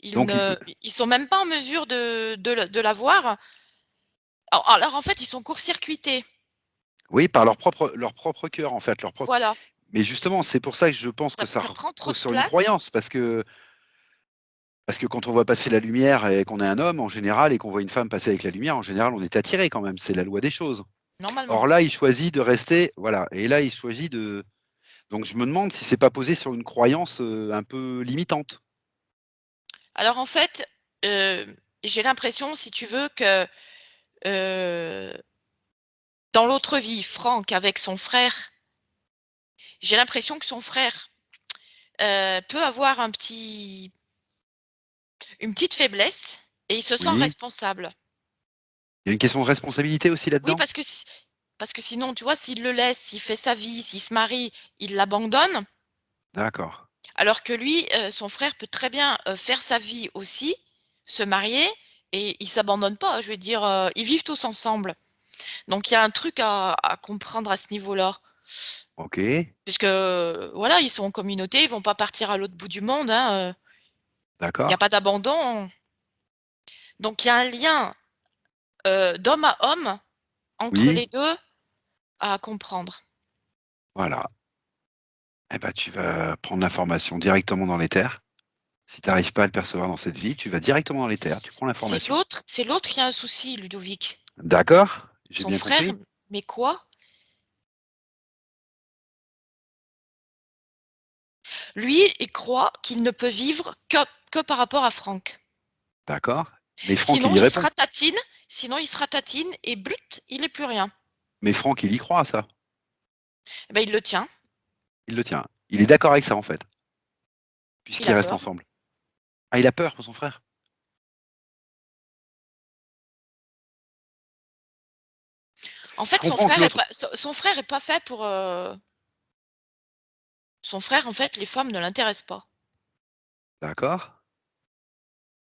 oui. Donc i Ils sont même pas en mesure de la voir. Alors en fait, ils sont court-circuités. oui, par leur propre cœur, en fait, leur propre Voilà, mais justement, c'est pour ça que je pense que ça ça prend trop repose de sur une place. croyance parce que quand on voit passer la lumière et qu'on est un homme, en général, et qu'on voit une femme passer avec la lumière, en général, on est attiré quand même, c'est la loi des choses. Normalement. Or là, il choisit de rester voilà et là, il choisit de donc je me demande si c'est pas posé sur une croyance, un peu limitante. Alors en fait, j'ai l'impression, si tu veux, que, heu, dans l'autre vie, Franck avec son frère, j'ai l'impression que son frère, peut avoir une petite faiblesse et il se sent Oui, responsable. il y a une question de responsabilité aussi Oui, là-dedans? parce que sinon, tu vois, s'il le laisse, s'il fait sa vie, s'il se marie, il l'abandonne. D'accord. Alors que lui, son frère peut très bien, faire sa vie aussi, se marier et ils s'abandonnent pas. Je veux dire, ils vivent tous ensemble. Donc il y a un truc à comprendre à ce niveau-là. OK, Puisque, voilà, ils sont en communauté, ils vont pas partir à l'autre bout du monde, hein, il y a d'accord. pas d'abandon. Donc il y a un lien, d'homme à homme entre Oui, les 2 à comprendre. voilà. Eh ben, tu vas prendre l'information directement dans les terres Si tu n'arrives pas à le percevoir dans cette vie, tu vas directement dans l'éther, tu prends C'est l'information. l'autre qui a un souci, Ludovic. D'accord, j'ai Son bien frère, compris. mais quoi? Lui, il croit qu'il ne peut vivre que par rapport à Franck. D'accord. Mais Franck, il Sinon, y répond. il se ratatine et but, il est plus rien. Mais Franck, il y croit à ça. Eh ben, il le tient, Il le tient. Il est d'accord avec ça, en fait, il puisqu'ils a restent peur. ensemble. Ah, il a peur pour son frère. En Je fait, comprends que l'autre. son frère est pas fait pour. Son frère, en fait, les femmes ne l'intéressent pas. D'accord.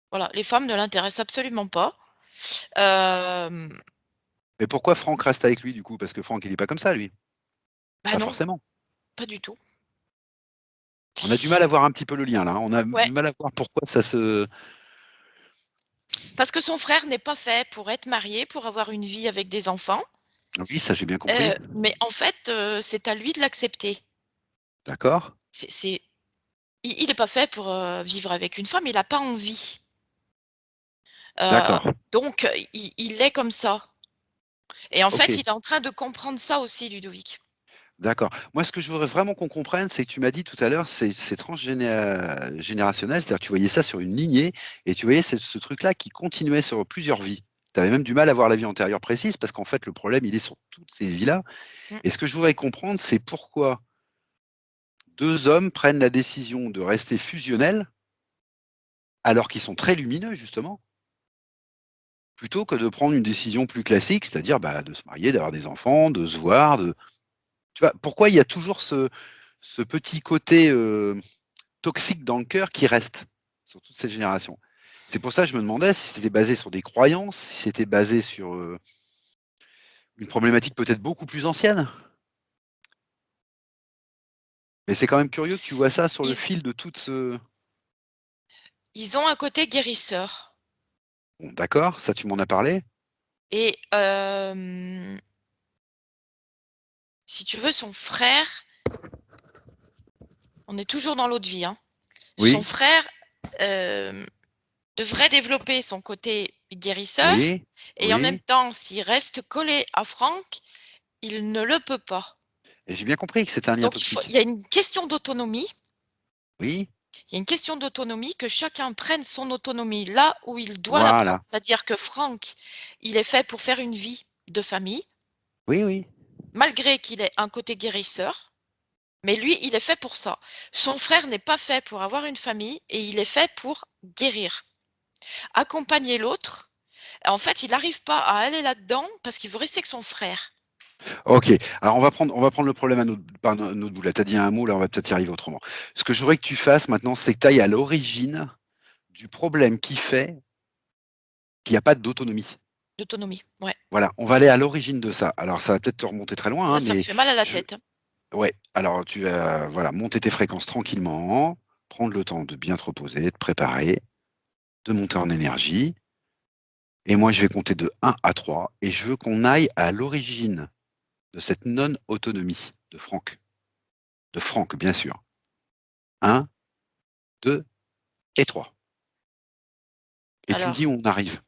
Voilà, les femmes ne l'intéressent absolument pas. Euh, Mais pourquoi Franck reste avec lui, du coup? Parce que Franck, il est pas comme ça, lui. Bah Pas non, forcément. pas du tout. On a du mal à voir un petit peu le lien, là, hein. On a Ouais, du mal à voir pourquoi ça se. parce que son frère n'est pas fait pour être marié, pour avoir une vie avec des enfants. Oui, ça, j'ai bien compris. Mais en fait, c'est à lui de l'accepter. D'accord. C'est il est pas fait pour, vivre avec une femme, il a pas envie. Heu, D'accord. donc il est comme ça et en fait, il OK. est en train de comprendre ça aussi, Ludovic. D'accord. Moi, ce que je voudrais vraiment qu'on comprenne, c'est que tu m'as dit tout à l'heure, c'est générationnel, c'est-à-dire que tu voyais ça sur une lignée et tu voyais ce truc-là qui continuait sur plusieurs vies. Tu avais même du mal à voir la vie antérieure précise parce qu'en fait, le problème, il est sur toutes ces vies-là. Mmh. Et ce que je voudrais comprendre, c'est pourquoi 2 hommes prennent la décision de rester fusionnels, alors qu'ils sont très lumineux justement, plutôt que de prendre une décision plus classique, c'est-à-dire, bah, de se marier, d'avoir des enfants, de se voir, de tu vois? Pourquoi il y a toujours ce petit côté, toxique dans le cœur qui reste, sur toute cette génération? C'est pour ça que je me demandais si c'était basé sur des croyances, si c'était basé sur, une problématique peut-être beaucoup plus ancienne? Mais c'est quand même curieux que tu vois ça sur le Ils fil de toute ce ils ont un côté guérisseur bon d'accord, ça tu m'en as parlé. et si tu veux, son frère, on est toujours dans l'autre vie, hein. Son Oui, frère, hem, devrait développer son côté guérisseur oui, et en même oui, temps, s'il reste collé à Franck, il ne le peut pas. et j'ai bien compris que c'était un lien Donc toxique. il y a une question d'autonomie. Oui, Il y a une question d'autonomie, que chacun prenne son autonomie là où il doit la prendre. voilà. C'est-à-dire que Franck, il est fait pour faire une vie de famille, Oui, oui. malgré qu'il ait un côté guérisseur, mais lui, il est fait pour ça. Son frère n'est pas fait pour avoir une famille et il est fait pour guérir, accompagner l'autre. En fait, il n'arrive pas à aller là-dedans parce qu'il veut rester avec son frère. OK. Alors on va prendre le problème à notre par no notre bout là. Tu as dit un mot, là, on va peut-être y arriver autrement. Ce que je voudrais que tu fasses maintenant, c'est que tu ailles à l'origine du problème qui fait qu'il y a pas d'autonomie. D'autonomie, ouais. Voilà, on va aller à l'origine de ça. Alors ça va peut-être te remonter très loin, hein, Là, ça me mais fait mal à la je tête, hein. ouais, alors tu vas, voilà, monter tes fréquences tranquillement, prendre le temps de bien te reposer, de te préparer, de monter en énergie et moi je vais compter de 1 à 3 et je veux qu'on aille à l'origine de cette non-autonomie de Franck. De Franck, bien sûr. 1, 2 et 3. Et tu me dis Alors, où on arrive.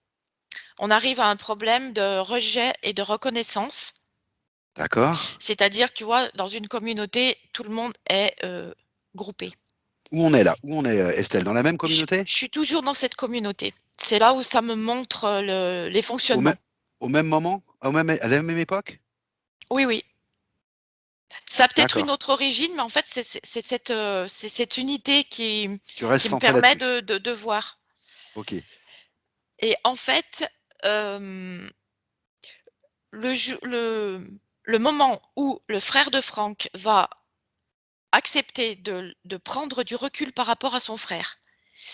on arrive à un problème de rejet et de reconnaissance. D'accord? C'est-à-dire, tu vois, dans une communauté, tout le monde est, groupé. Où on est là? Où on est, Estelle? Dans la même communauté? Je suis toujours dans cette communauté. C'est là où ça me montre, les Au fonctionnements. même au même moment? À la même époque? Oui, oui. Ça a peut-être une D'accord. autre origine, mais en fait, c'est cette unité Tu restes qui me centré permet là-dessus? de voir OK. et en fait, hem, le jou le moment où le frère de Franck va accepter de prendre du recul par rapport à son frère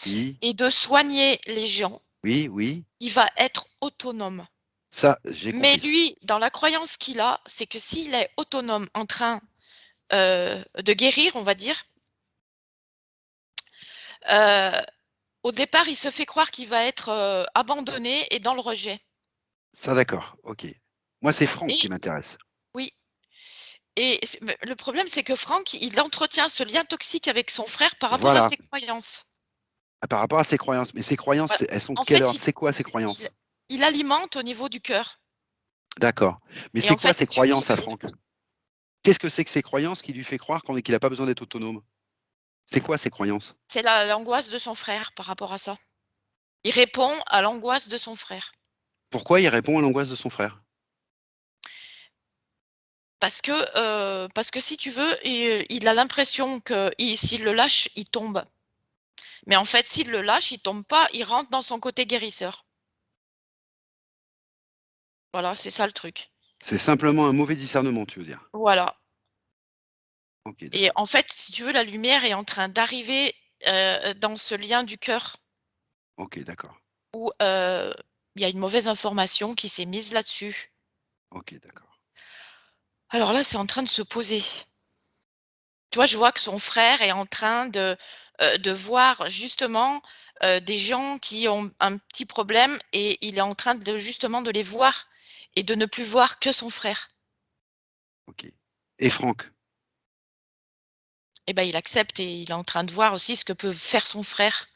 Oui, et de soigner les gens, oui, oui. il va être autonome. Ça, j'ai Mais compris. lui, dans la croyance qu'il a, c'est que s'il est autonome en train, de guérir, on va dire, heu, au départ, il se fait croire qu'il va être, abandonné et dans le rejet Ça, d'accord, OK. Moi, c'est Franck et qui m'intéresse. oui et c'est mais le problème, c'est que Franck, il entretient ce lien toxique avec son frère par rapport à Voilà, ses croyances. Ah, par rapport à ses croyances. Mais ses croyances, Voilà. elles sont de En quelle fait, ordre? C'est quoi ses il croyances? il alimente au niveau du cœur D'accord. Mais et c'est en quoi fait, ses il suffit croyances à Franck? Qu'est-ce que c'est que ses croyances qui lui fait croire qu'il a pas besoin d'être autonome? C'est quoi ses croyances? c'est l'angoisse de son frère par rapport à ça. Il répond à l'angoisse de son frère. Pourquoi il répond à l'angoisse de son frère? Parce que si tu veux, il a l'impression que s'il le lâche, il tombe. Mais en fait, s'il le lâche, il tombe pas, il rentre dans son côté guérisseur. Voilà, c'est ça le truc. C'est simplement un mauvais discernement, tu veux dire? Voilà OK, et d'accord. en fait, si tu veux, la lumière est en train d'arriver, dans ce lien du cœur OK, d'accord. où, il y a une mauvaise information qui s'est mise là-dessus. OK, d'accord. Alors là, c'est en train de se poser. Tu vois, je vois que son frère est en train de voir justement, des gens qui ont un petit problème et il est en train de justement de les voir et de ne plus voir que son frère. OK. Et Franck? Et ben, il accepte et il est en train de voir aussi ce que peut faire son frère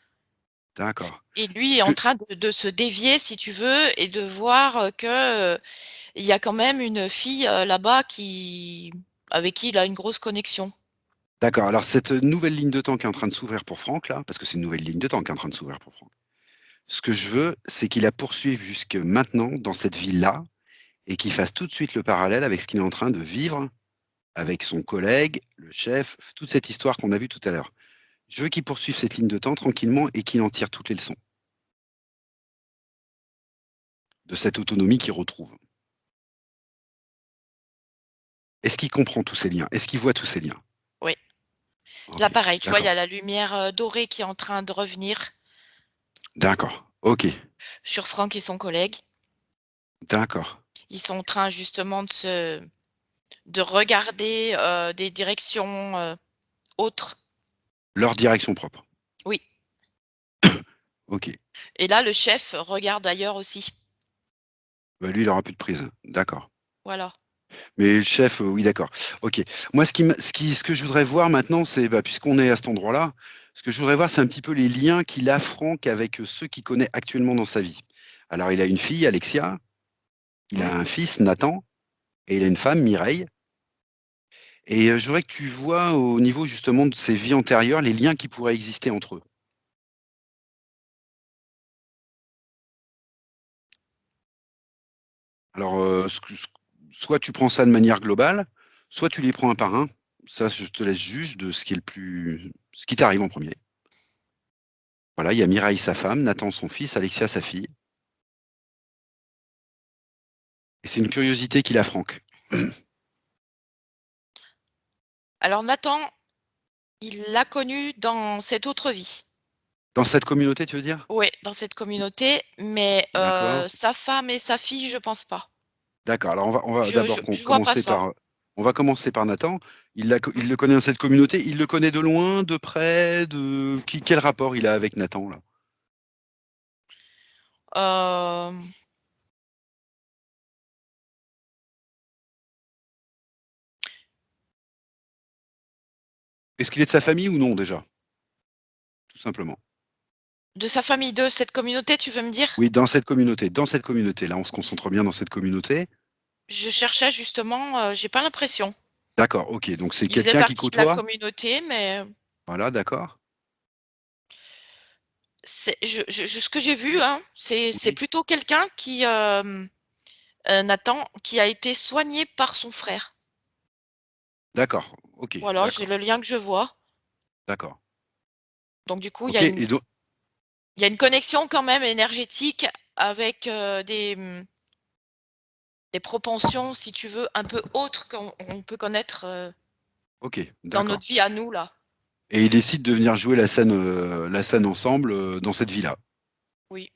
D'accord. et lui est Parce en que train de se dévier si tu veux et de voir, il y a quand même une fille, là-bas qui avec qui il a une grosse connexion. d'accord, alors cette nouvelle ligne de temps qui est en train de s'ouvrir pour Franck là, parce que c'est une nouvelle ligne de temps qui est en train de s'ouvrir pour Franck. Ce que je veux, c'est qu'il la poursuive jusque maintenant dans cette vie-là et qu'il fasse tout de suite le parallèle avec ce qu'il est en train de vivre avec son collègue, le chef, toute cette histoire qu'on a vue tout à l'heure. Je veux qu'il poursuive cette ligne de temps tranquillement et qu'il en tire toutes les leçons de cette autonomie qu'il retrouve. Est-ce qu'il comprend tous ces liens? Est-ce qu'il voit tous ces liens? Oui. Là, OK, pareil, tu vois, il y d'accord, a la lumière, dorée qui est en train de revenir d'accord, OK, sur Franck et son collègue. d'accord. Ils sont en train justement de regarder, des directions, autres. Leur direction propre. Oui OK. et là, le chef regarde ailleurs aussi. Bah, lui, il aura plus de prise. D'accord. Voilà. Mais le chef, oui, d'accord. OK. Moi, ce que je voudrais voir maintenant, c'est, bah, puisqu'on est à cet endroit-là, ce que je voudrais voir, c'est un petit peu les liens qu'il a, Franck, avec, ceux qu'il connaît actuellement dans sa vie. Alors, il a une fille, Alexia, il Mmh. a un fils, Nathan, et il a une femme, Mireille. Et je voudrais que tu vois au niveau justement de ses vies antérieures, les liens qui pourraient exister entre eux. Alors, soit tu prends ça de manière globale, soit tu les prends un par un. Ça, je te laisse juge de ce qui t'arrive en premier. Voilà, il y a Mireille, sa femme, Nathan, son fils, Alexia, sa fille. Et c'est une curiosité qu'il a, Franck. Alors Nathan, il l'a connu dans cette autre vie. Dans cette communauté, tu veux dire? Ouais, dans cette communauté, mais D'accord, sa femme et sa fille, je pense pas. d'accord. Alors on va d'abord Je vois pas ça. on va commencer par Nathan. Il le connaît dans cette communauté, il le connaît de loin, de près, quel rapport il a avec Nathan, là? Hem, Est-ce qu'il est de sa famille ou non déjà? Tout simplement. de sa famille, de cette communauté, tu veux me dire? Oui, dans cette communauté, là, on se concentre bien dans cette communauté. Je cherchais justement, j'ai pas l'impression. D'accord, OK, donc c'est Il faisait quelqu'un qui partie de la côtoie? communauté, mais Voilà, d'accord. c'est ce que j'ai vu, hein, c'est Oui, plutôt quelqu'un qui, Nathan, qui a été soigné par son frère. d'accord, OK, Voilà, c'est d'accord, le lien que je vois. d'accord. Donc du coup, OK et donc il y a une connexion quand même énergétique avec, des propensions, si tu veux, un peu autres qu'on peut connaître, OK, dans d'accord notre vie à nous, là. et ils décident de venir jouer la scène ensemble, dans cette villa? Oui.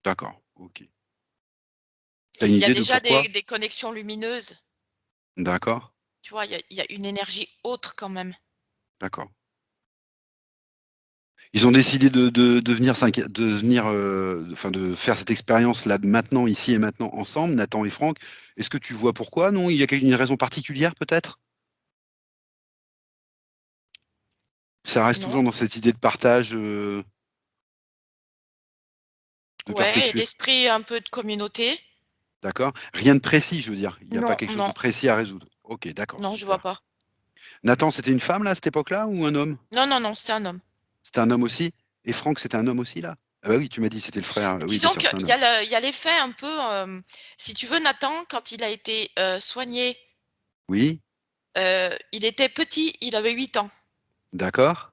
D'accord, OK. Tu as une Il y a idée de déjà pourquoi? des connexions lumineuses, D'accord, tu vois? Il y a une énergie autre quand même. d'accord. Ils ont décidé de venir, enfin de faire cette expérience là, maintenant, ici et maintenant ensemble, Nathan et Franck. Est-ce que tu vois pourquoi? Non? Il y a une raison particulière peut-être? Ça reste Non? toujours dans cette idée de partage, de Ouais, et perpétuer l'esprit un peu de communauté? d'accord. Rien de précis, je veux dire? Il y a pas Non, quelque chose de non, précis à résoudre? OK, d'accord, non, je vois super. pas. Nathan, c'était une femme là, à cette époque-là ou un homme? Non, non, non, c'était un homme. C'était un homme aussi? Et Franck, c'était un homme aussi là? Ah bah oui, tu m'as dit c'était le frère, oui bien Disons sûr, c'était un qu'il y homme. a il y a l'effet un peu, si tu veux, Nathan, quand il a été, soigné, Oui, il était petit, il avait 8 ans d'accord.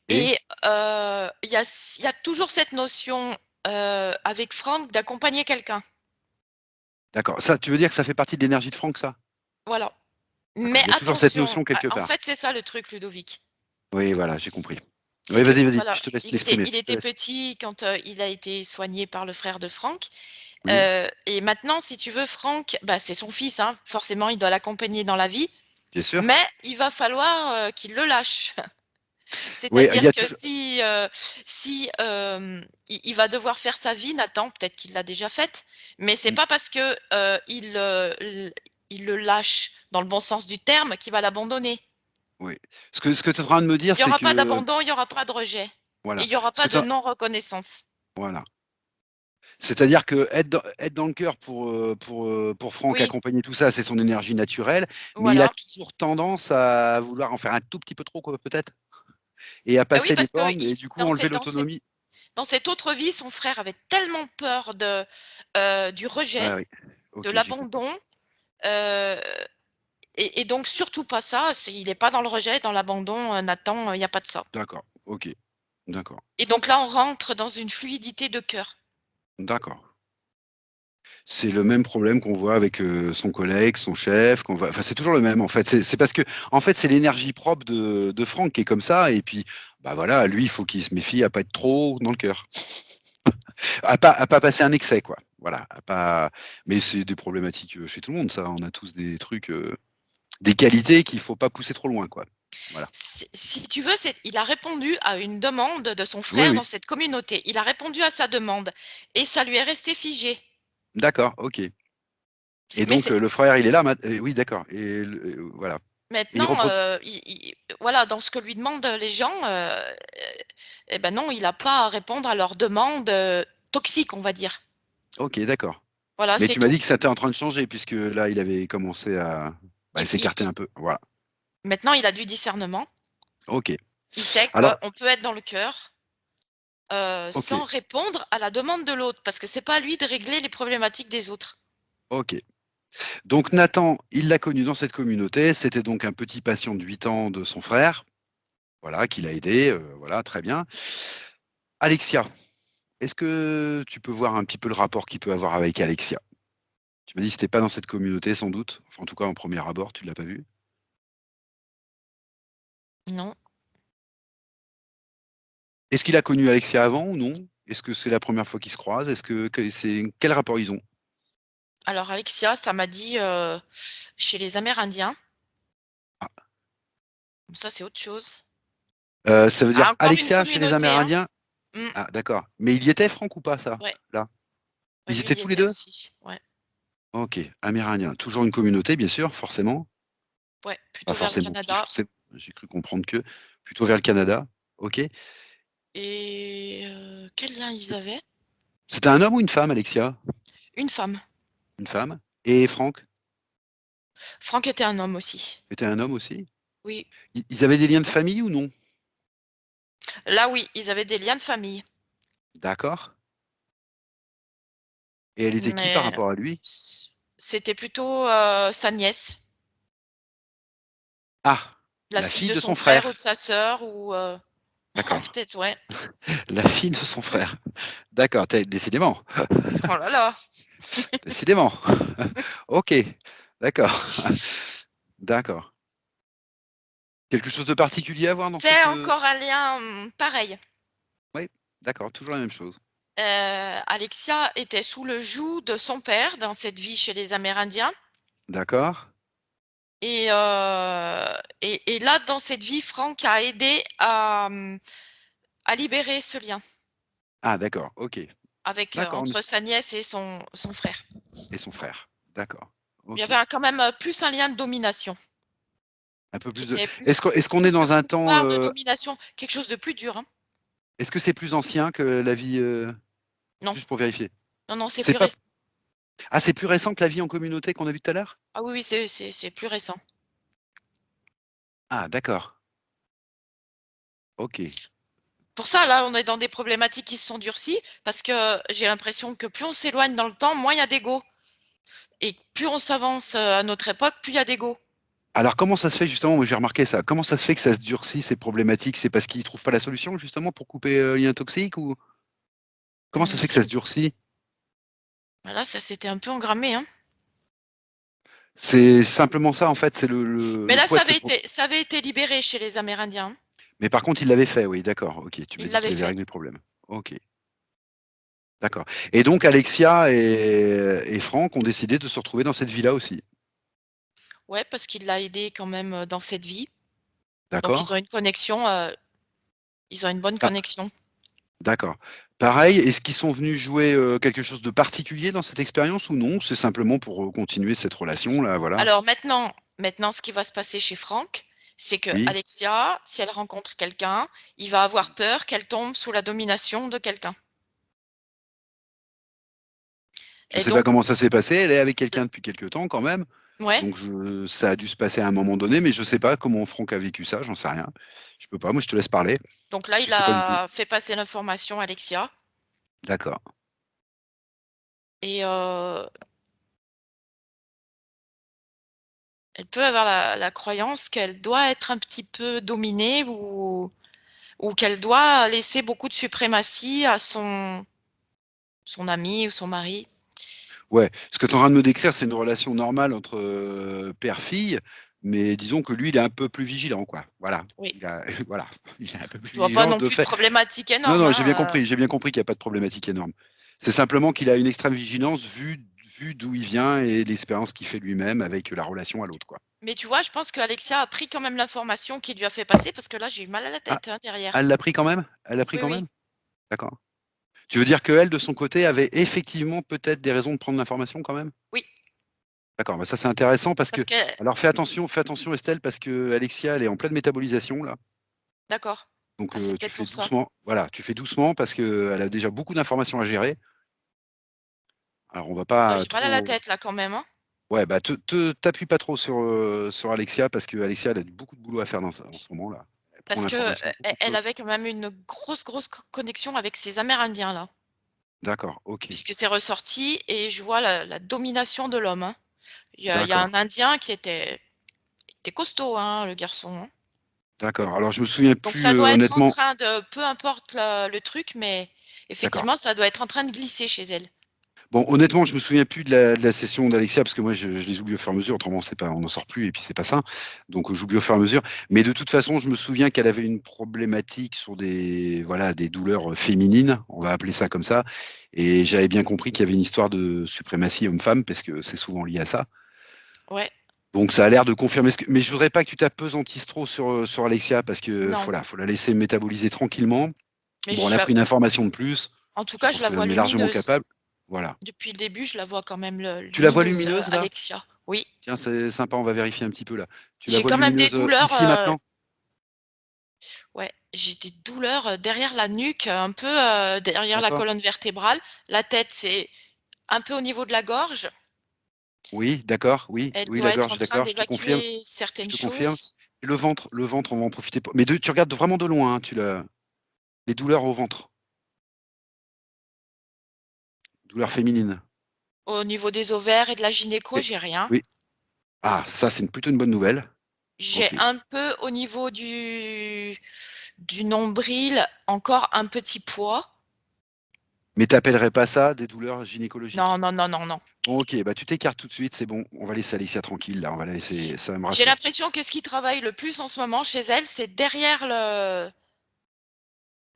Et? et il y a toujours cette notion, avec Franck d'accompagner quelqu'un. D'accord. Ça, tu veux dire que ça fait partie de l'énergie de Franck ça? Voilà. D'accord, Mais il y a toujours cette attention, notion quelque en part? fait, c'est ça le truc, Ludovic. Oui, voilà, j'ai compris. C'est Oui, que vas-y, vas-y, voilà, je te laisse l'exprimer, il je te était laisse. petit quand, il a été soigné par le frère de Franck, Oui, et maintenant, si tu veux, Franck, bah, c'est son fils, hein, forcément, il doit l'accompagner dans la vie, bien sûr. mais il va falloir, qu'il le lâche. Oui, il y C'est-à-dire a que toujours il va devoir faire sa vie, Nathan, peut-être qu'il l'a déjà faite, mais c'est mmh, pas parce que, il le lâche dans le bon sens du terme qu'il va l'abandonner. oui. Ce que tu es en train de me dire, Il y c'est aura pas que d'abandon, il y aura pas de rejet et voilà, il y aura ce que pas tu de as non-reconnaissance. voilà. C'est-à-dire qu'être dans le cœur pour Franck, Oui, accompagner tout ça, c'est son énergie naturelle, mais il a voilà. toujours tendance à vouloir en faire un tout petit peu trop quoi, peut-être? Et à Bah, oui, passer les parce que bornes il et du coup enlever l'autonomie? dans cette autre vie, son frère avait tellement peur du rejet, Ah oui, de OK, j'ai compris. l'abandon, heu et donc surtout pas ça, il est pas dans le rejet, dans l'abandon, Nathan, il y a pas de ça. D'accord, OK, d'accord, Et donc là, on rentre dans une fluidité de cœur. d'accord. C'est le même problème qu'on voit avec, son collègue, son chef, qu'on voit enfin, c'est toujours le même, en fait. C'est parce que, en fait, c'est l'énergie propre de Franck qui est comme ça et puis, bah, voilà, lui, il faut qu'il se méfie à pas être trop dans le cœur. À pas passer un excès, quoi. Voilà, à pas mais c'est des problématiques, chez tout le monde, ça. On a tous des trucs, des qualités qu'il faut pas pousser trop loin, quoi. Voilà. Si tu veux, il a répondu à une demande de son Oui, frère oui. dans cette communauté. Il a répondu à sa demande et ça lui est resté figé. D'accord, OK et Mais donc, c'est le frère, il est là oui, d'accord et voilà et il maintenant, repro il voilà, dans ce que lui demandent, les gens, et ben non, il a pas à répondre à leurs demandes, toxiques, on va dire. OK, d'accord. Voilà, Mais c'est tu m'as tout. dit que ça était en train de changer puisque là, il avait commencé à, bah, s'écarter Il un peu. Voilà. maintenant, il a du discernement. OK. Il sait Alors qu'on peut être dans le cœur, OK, sans répondre à la demande de l'autre, parce que c'est pas à lui de régler les problématiques des autres. OK. Donc Nathan, il l'a connu dans cette communauté. C'était donc un petit patient de 8 ans de son frère, voilà, qui l'a aidé, voilà, très bien. Alexia, est-ce que tu peux voir un petit peu le rapport qu'il peut avoir avec Alexia? Tu m'as dit que c'était pas dans cette communauté sans doute? Enfin, en tout cas, en premier abord, tu l'as pas vu? Non. Est-ce qu'il a connu Alexia avant ou non? Est-ce que c'est la première fois qu'ils se croisent? Est-ce que c'est quel rapport ils ont? Alors Alexia, ça m'a dit, chez les Amérindiens. Ah, Ça, c'est autre chose. ça veut dire Ah, encore une Alexia chez les communauté, hein. Amérindiens? Mmh. Ah d'accord. Mais il y était Franck ou pas ça? Ouais, Là? ouais, Ils lui, étaient il y tous les était 2. aussi. Ouais, OK, amérindiens. Toujours une communauté bien sûr, forcément. ouais, Pas plutôt vers le forcément, je dis Canada forcément, j'ai cru comprendre que. Plutôt vers le Canada. OK. et quel lien ils avaient? C'était un homme ou une femme, Alexia? Une femme. Une femme? Et Franck? Franck était un homme aussi. Était un homme aussi? Oui. Ils avaient des liens de famille ou non? Là, oui, ils avaient des liens de famille, D'accord. Et elle était qui par mais rapport à lui? c'était plutôt, sa nièce, Ah! la La fille fille de de son son frère ou frère. de sa sœur ou D'accord. peut-être, ouais. La fille de son frère. D'accord, tu décidément, Oh là là! décidément. OK, d'accord. D'accord. Quelque chose de particulier à voir dans C'est cette, encore un lien, pareil. oui, d'accord, toujours la même chose. Alexia était sous le joug de son père dans cette vie chez les Amérindiens D'accord. et là, dans cette vie, Franck a aidé à libérer ce lien Ah d'accord, OK. avec, D'accord, mais entre sa nièce et son frère. et son frère. D'accord, Il y OK. avait quand même, plus un lien de domination Un peu qui plus de était est-ce plus qu'on est de dans un temps, pouvoir, de domination, quelque chose de plus dur, hein. Est-ce que c'est plus ancien que la vie, Non, juste pour vérifier? non, non, c'est C'est plus pas récent. Ah, c'est plus récent que la vie en communauté qu'on a vu tout à l'heure? Ah oui, oui, c'est plus récent. Ah d'accord. OK. Pour ça, là, on est dans des problématiques qui se sont durcies parce que j'ai l'impression que plus on s'éloigne dans le temps, moins il y a d'ego et plus on s'avance, à notre époque, plus il y a d'ego. Alors comment ça se fait justement? Moi j'ai remarqué ça. Comment ça se fait que ça se durcit ces problématiques? C'est parce qu'ils trouvent pas la solution justement pour couper, le lien toxique ou comment ça se fait que ça se Si, durcit? bah, là, ça s'était un peu engrammé, hein. C'est simplement ça en fait, c'est le Mais le là, poids de ces pro ça avait été libéré chez les Amérindiens, hein. mais par contre il l'avait fait, oui d'accord, OK. Tu m'as Ils dit l'avaient qu'il avait fait. réglé le problème. OK, d'accord et donc Alexia et Franck ont décidé de se retrouver dans cette villa aussi? Ouais, parce qu'il l'a aidé quand même, dans cette vie. Donc D'accord? ils ont une bonne Ah connexion. d'accord. Pareil, est-ce qu'ils sont venus jouer, quelque chose de particulier dans cette expérience ou non? C'est simplement pour, continuer cette relation-là, voilà? Alors maintenant ce qui va se passer chez Franck, c'est que Oui? Alexia, si elle rencontre quelqu'un, il va avoir peur qu'elle tombe sous la domination de quelqu'un Je et sais pas donc comment ça s'est passé, elle est avec quelqu'un depuis quelque temps quand même, ouais, donc ça a dû se passer à un moment donné, mais je sais pas comment Franck a vécu ça, j'en sais rien. Je peux pas, moi je te laisse parler, donc là, je il sais pas du tout. a fait passer l'information à Alexia D'accord. et elle peut avoir la croyance qu'elle doit être un petit peu dominée ou qu'elle doit laisser beaucoup de suprématie à son ami ou son mari. Ouais, ce que tu es en train de me décrire, c'est une relation normale entre, père-fille, mais disons que lui, il est un peu plus vigilant quoi. Voilà, Oui, il a voilà, il est un peu plus je vois pas vigilant non de plus de fait. problématique Non, énorme, non, hein, j'ai bien compris qu'il y a pas de problématique énorme. C'est simplement qu'il a une extrême vigilance vu d'où il vient et l'expérience qu'il fait lui-même avec la relation à l'autre, quoi. mais tu vois, je pense qu'Alexia a pris quand même l'information qu'il lui a fait passer parce que là, j'ai eu mal à la Ah, tête, hein, derrière. elle l'a pris quand même? Elle l'a pris Oui, quand oui, même? D'accord. Tu veux dire qu'elle, de son côté, avait effectivement peut-être des raisons de prendre l'information quand même? oui, D'accord, bah, ça c'est intéressant parce que parce que alors fais attention Estelle parce qu'Alexia, elle est en pleine métabolisation là, d'accord. donc Ah, c'est tu peut-être fais pour ça. doucement. Voilà, tu fais doucement parce qu'elle a déjà beaucoup d'informations à gérer. Alors on va pas J'ai mal à la trop tête là quand même, hein, ouais, bah, t'appuie pas trop sur Alexia parce qu'Alexia, elle a beaucoup de boulot à faire en ce moment là. Elle prend parce que, l'information beaucoup elle trop avait quand même une grosse connexion avec ces Amérindiens là, d'accord, OK, puisque c'est ressorti et je vois la domination de l'homme, hein. Il y a d'accord, un Indien qui était costaud, hein, le garçon, hein. d'accord. Alors je me souviens Donc plus, ça doit être en honnêtement train de peu importe le truc, mais d'accord. effectivement, ça doit être en train de glisser chez elle. Bon, honnêtement, je me souviens plus de la session d'Alexia parce que moi je les oublie au fur et à mesure, autrement c'est pas on n'en sort plus et puis c'est pas ça. Donc j'oublie au fur et à mesure. Mais de toute façon, je me souviens qu'elle avait une problématique sur des voilà, des douleurs, féminines, on va appeler ça comme ça et j'avais bien compris qu'il y avait une histoire de suprématie homme-femme parce que c'est souvent lié à ça. Ouais, Donc ça a l'air de confirmer ce que mais je voudrais pas que tu t'appesantisses trop sur Alexia parce que non, faut la laisser métaboliser tranquillement. mais Bon, elle a pris une information de plus, en tout je cas, je pense la qu'elle vois en est largement lumineuse. capable. Voilà. Depuis le début, je la vois quand même Tu la vois lumineuse, lumineuse là? Alexia. Oui, Tiens, c'est sympa, on va vérifier un petit peu là. Tu la j'ai vois quand même des lumineuse, douleurs, ici maintenant? ouais, j'ai des douleurs, derrière la nuque, un peu, derrière la D'accord. colonne vertébrale. La tête, c'est un peu au niveau de la gorge. Oui, d'accord, oui, Elle oui, doit la être gorge, en train d'accord, je te confirme, d'évacuer je certaines te confirme. choses. Et le ventre, on va en profiter pour mais tu regardes vraiment de loin, hein, tu la les douleurs au ventre, douleurs féminines. Au niveau des ovaires et de la gynéco, Et j'ai rien. oui, ah ça, c'est plutôt une bonne nouvelle. J'ai OK. un peu au niveau du nombril, encore un petit poids. Mais tu appellerais pas ça des douleurs Non, gynécologiques? non, non, non, non. Bon OK, bah, tu t'écartes tout de suite, c'est bon, on va laisser Alicia tranquille là, on va la laisser ça me J'ai rassure. l'impression que ce qui travaille le plus en ce moment chez elle, c'est derrière le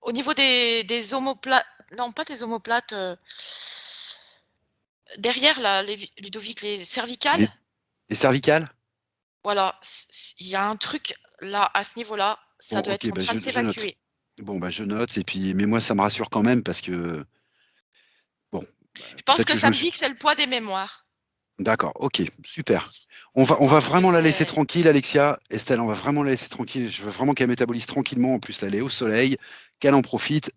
au niveau des omoplates, non pas des omoplates, derrière là, les Ludovic, les cervicales. Les les cervicales? Voilà, il y a un truc là, à ce niveau-là, Bon ça doit OK, être en bah, train de je note. s'évacuer. Bon, bah, je note et puis mais moi ça me rassure quand même parce que bon, bah, Je pense peut-être que que je ça me me suis dit que c'est le poids des mémoires. d'accord, OK, super. Je On va pense que vraiment la laisser c'est tranquille Alexia. Estelle, on va vraiment la laisser tranquille. Je veux vraiment qu'elle métabolise tranquillement. En plus, là, elle est au soleil, qu'elle en profite.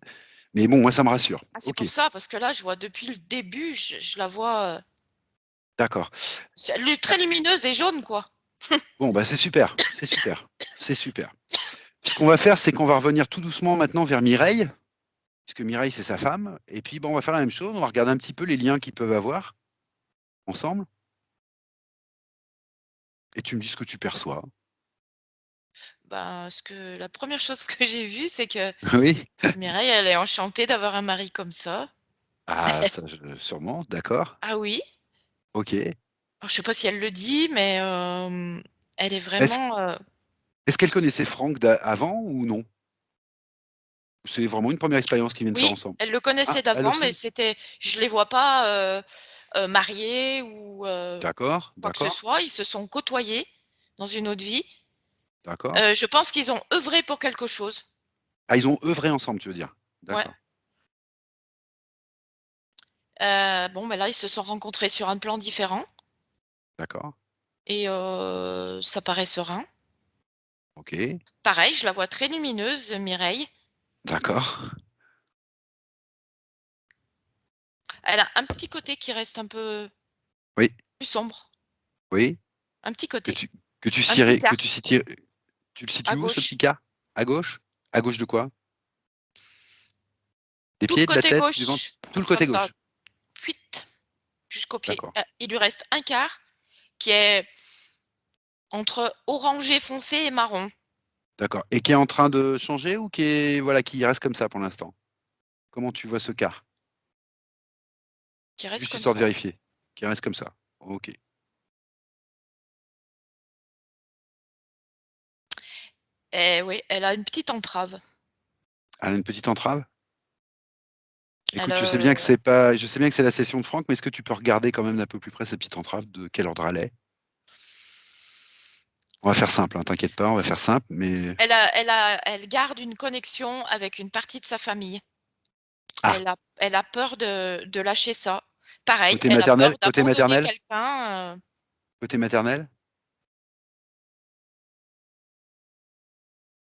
Mais bon, moi, ça me rassure. Ah, c'est OK, pour ça, parce que là, je vois depuis le début, je la vois, d'accord. très lumineuse et jaune, quoi. Bon, bah, c'est super, c'est super, c'est super. Ce qu'on va faire, c'est qu'on va revenir tout doucement maintenant vers Mireille, puisque Mireille, c'est sa femme. Et puis, bon, on va faire la même chose. On va regarder un petit peu les liens qu'ils peuvent avoir ensemble. Et tu me dis ce que tu perçois. Ben, la première chose que j'ai vue, c'est que Oui? Mireille, elle est enchantée d'avoir un mari comme ça. Ah, ça, sûrement, d'accord. Ah oui? OK. Alors, je sais pas si elle le dit, mais elle est Est-ce vraiment, est-ce qu'elle connaissait Franck avant ou non? C'est vraiment une première expérience qu'ils viennent de faire oui, ensemble? elle le Ah, connaissait elle d'avant, mais aussi? je les vois pas, mariés ou D'accord, quoi que ce d'accord, soit. Ils se sont côtoyés dans une autre vie. d'accord. Je pense qu'ils ont œuvré pour quelque chose. Ah, ils ont œuvré ensemble, tu veux dire? Ouais. D'accord, Bon, ben là, ils se sont rencontrés sur un plan différent d'accord, et ça paraît serein. OK, Pareil, je la vois très lumineuse, Mireille. d'accord. Elle a un petit côté qui reste un peu Oui, plus sombre, oui. un petit Que côté, tu que tu un petit situerais que quart tu situes tu le à situes où ce gauche, petit quart? À gauche? À gauche de quoi? Des tout le pieds, de la côté tête, du ventre? gauche, Tout le côté comme ça, gauche. fuite jusqu'aux pieds. D'accord, Il lui reste un quart qui est entre orangé foncé et marron, d'accord. Et qui est en train de changer ou qui est voilà, qui reste comme ça pour l'instant? Comment tu vois ce quart? qui reste Juste comme histoire de ça. vérifier. Qui reste comme ça. OK. Et oui, elle a une petite entrave. Elle a une petite entrave? Elle, Écoute, je sais bien que c'est la session de Franck, mais est-ce que tu peux regarder quand même d'un peu plus près cette petite entrave, de quel ordre elle est? On va faire simple, hein, t'inquiète pas, on va faire simple, mais elle garde une connexion avec une partie de sa famille. ah, Elle a peur de lâcher ça. Pareil, elle a peur côté d'abandonner maternel, quelqu'un, côté maternel,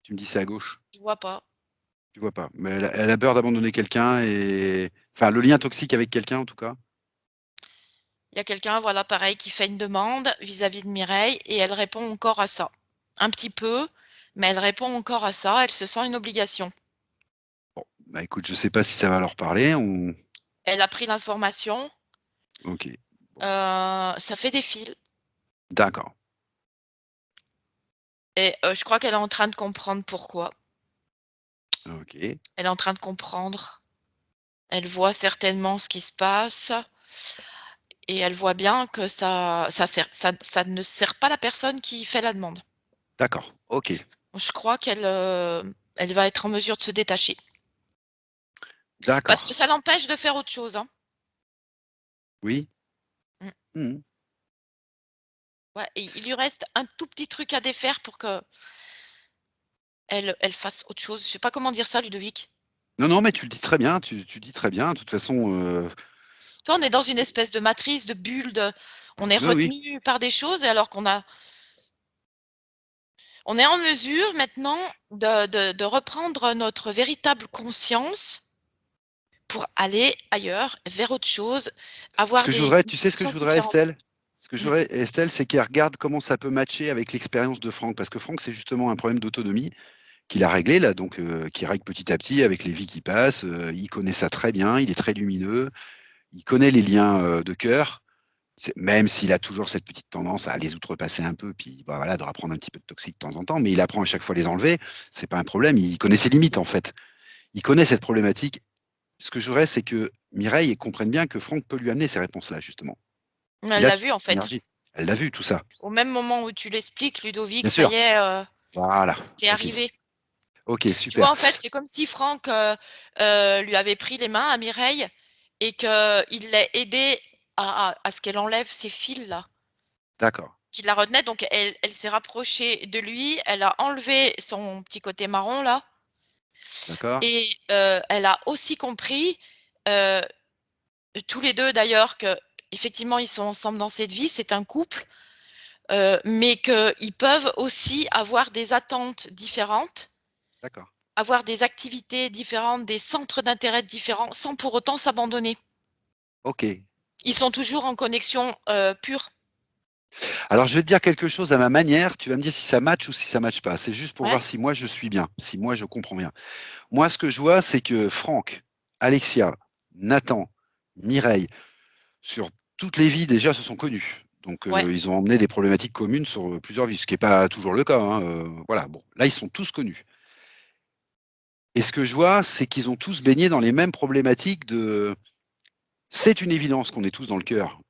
tu me dis c'est à gauche, je vois pas. tu vois pas, mais elle a peur d'abandonner quelqu'un et enfin le lien toxique avec quelqu'un en tout cas. Il y a quelqu'un, voilà, pareil, qui fait une demande vis-à-vis de Mireille et elle répond encore à ça. Un petit peu, mais elle répond encore à ça, elle se sent une obligation. Bon, bah écoute, je sais pas si ça va leur parler, Elle a pris l'information, OK, bon, ça fait des fils d'accord, et je crois qu'elle est en train de comprendre pourquoi. OK, Elle est en train de comprendre. Elle voit certainement ce qui se passe et elle voit bien que ça ne sert pas la personne qui fait la demande. d'accord, OK, Je crois elle va être en mesure de se détacher. Parce que d'accord, ça l'empêche de faire autre chose, hein. oui, Mmh. mmh. Ouais, et il lui reste un tout petit truc à défaire pour qu'elle elle fasse autre chose. Je sais pas comment dire ça, Ludovic. Non, non, mais tu le dis très bien, tu dis très bien, de toute façon, Toi, on est dans une espèce de matrice, de bulle, on est oui, oui, retenu par des choses et alors on est en mesure maintenant de reprendre notre véritable conscience pour aller ailleurs, vers autre chose, ce avoir que je voudrais, une tu sais ce que je conscience voudrais, différente. Estelle? Ce que je Mmh. voudrais, Estelle, c'est qu'elle regarde comment ça peut matcher avec l'expérience de Franck. Parce que Franck, c'est justement un problème d'autonomie qu'il a réglé là, donc qui règle petit à petit avec les vies qui passent. Il connaît ça très bien, il est très lumineux, il connaît les liens de cœur, même s'il a toujours cette petite tendance à les outrepasser un peu, puis bah, voilà, de reprendre un petit peu de toxique de temps en temps, mais il apprend à chaque fois à les enlever. C'est pas un problème, il connaît ses limites en fait. Il connaît cette problématique. Ce que je voudrais, c'est que Mireille comprenne bien que Franck peut lui amener ces réponses-là, justement. Il Elle a l'a toute vu, en fait. l'énergie. Elle l'a vu tout ça. Au même moment où tu l'expliques, Ludovic, Bien ça y sûr. est, Voilà. tu OK. arrivé. OK, Tu vois, super. en fait, c'est comme si Franck, lui avait pris les mains à Mireille et qu'il l'ait aidée à ce qu'elle enlève ces fils-là, D'accord. qui la retenaient. Donc elle s'est rapprochée de lui, elle a enlevé son petit côté marron là D'accord. et elle a aussi compris, heu, tous les 2 d'ailleurs, qu'effectivement ils sont ensemble dans cette vie, c'est un couple, mais qu'ils peuvent aussi avoir des attentes différentes D'accord. avoir des activités différentes, des centres d'intérêt différents, sans pour autant s'abandonner. OK. Ils sont toujours en connexion, pure. Alors je vais te dire quelque chose à ma manière, tu vas me dire si ça match ou si ça matche pas. C'est juste pour Ouais, voir si moi je suis bien, si moi je comprends bien. Moi ce que je vois, c'est que Franck, Alexia, Nathan, Mireille, sur toutes les vies déjà se sont connus. Donc ouais. ils ont emmené des problématiques communes sur, plusieurs vies, ce qui est pas toujours le cas, hein, voilà, bon, là ils sont tous connus. Et ce que je vois, c'est qu'ils ont tous baigné dans les mêmes problématiques de c'est une évidence qu'on est tous dans le cœur,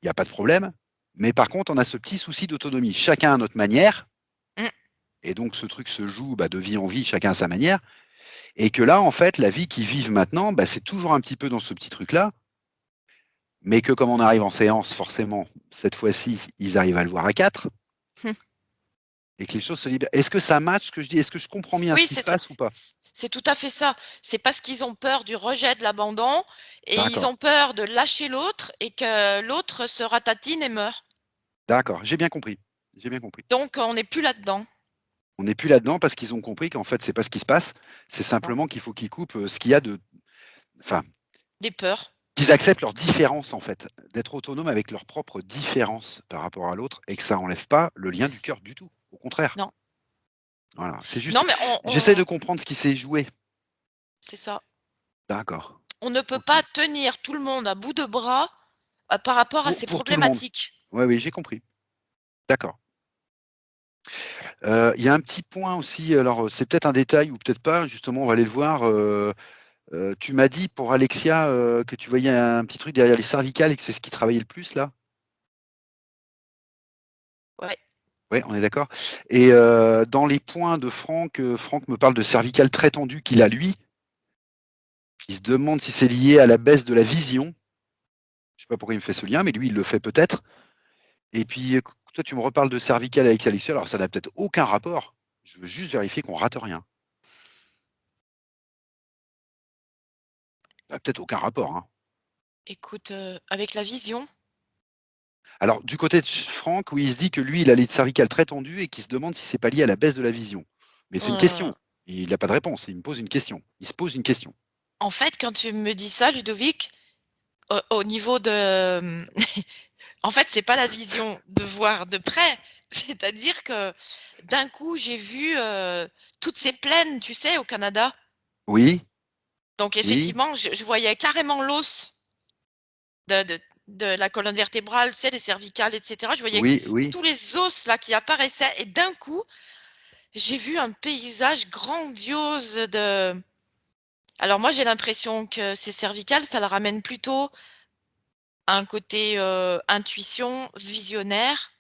il y a pas de problème, mais par contre on a ce petit souci d'autonomie. Chacun à notre manière. Mmh. Et donc ce truc se joue, de vie en vie, chacun à sa manière. Et que là, en fait, la vie qu'ils vivent maintenant, c'est toujours un petit peu dans ce petit truc-là, mais que comme on arrive en séance, forcément, cette fois-ci, ils arrivent à le voir à 4 et que les choses se libèrent. Est-ce que ça match ce que je dis? Est-ce que je comprends bien ce Oui, qui se c'est ça. passe ou pas? C'est tout à fait ça. C'est parce qu'ils ont peur du rejet, de l'abandon et ils D'accord, ont peur de lâcher l'autre et que l'autre se ratatine et meure. d'accord, j'ai bien compris. J'ai bien compris. Donc on n'est plus là-dedans. On n'est plus là-dedans parce qu'ils ont compris qu'en fait, c'est pas ce qui se passe, c'est Non, simplement qu'il faut qu'ils coupent, ce qu'il y a de enfin, des peurs. qu'ils acceptent leurs différences, en fait, d'être autonomes avec leurs propres différences par rapport à l'autre et que ça enlève pas le lien du cœur du tout, au contraire. Non. Voilà, c'est Non, juste mais j'essaie on de comprendre ce qui s'est joué. c'est ça. D'accord, On ne peut OK. pas tenir tout le monde à bout de bras, par rapport à ces Pour tout le monde. problématiques. Oui, oui, j'ai compris. D'accord. Il y a un petit point aussi, alors, c'est peut-être un détail ou peut-être pas, justement, on va aller le voir, tu m'as dit pour Alexia, que tu voyais un petit truc derrière les cervicales et que c'est ce qui travaillait le plus là? Ouais. Ouais, on est d'accord? Et dans les points de Franck, Franck me parle de cervicales très tendues qu'il a lui. Il se demande si c'est lié à la baisse de la vision. Je sais pas pourquoi il me fait ce lien, mais lui, il le fait peut-être. Et puis, toi, tu me reparles de cervicales avec Alexia, alors ça n'a peut-être aucun rapport. Je veux juste vérifier qu'on rate rien. Ça a peut-être aucun rapport, hein. Écoute, avec la vision, Alors, du côté de Franck, oui, il se dit que lui, il a les cervicales très tendues et qu'il se demande si c'est pas lié à la baisse de la vision. Mais c'est une heu, question. Il n'a pas de réponse. Il me pose une question. Il se pose une question. en fait, quand tu me dis ça, Ludovic, au niveau de, en fait, c'est pas la vision de voir de près. C'est-à-dire que d'un coup, j'ai vu, toutes ces plaines, tu sais, au Canada. Oui, Donc oui, effectivement, je voyais carrément l'os de la colonne vertébrale, tu sais, les cervicales et cetera. Je voyais oui, oui. tous les os là qui apparaissaient et d'un coup, j'ai vu un paysage grandiose de alors moi, j'ai l'impression que ces cervicales, ça la ramène plutôt à un côté, intuition, visionnaire,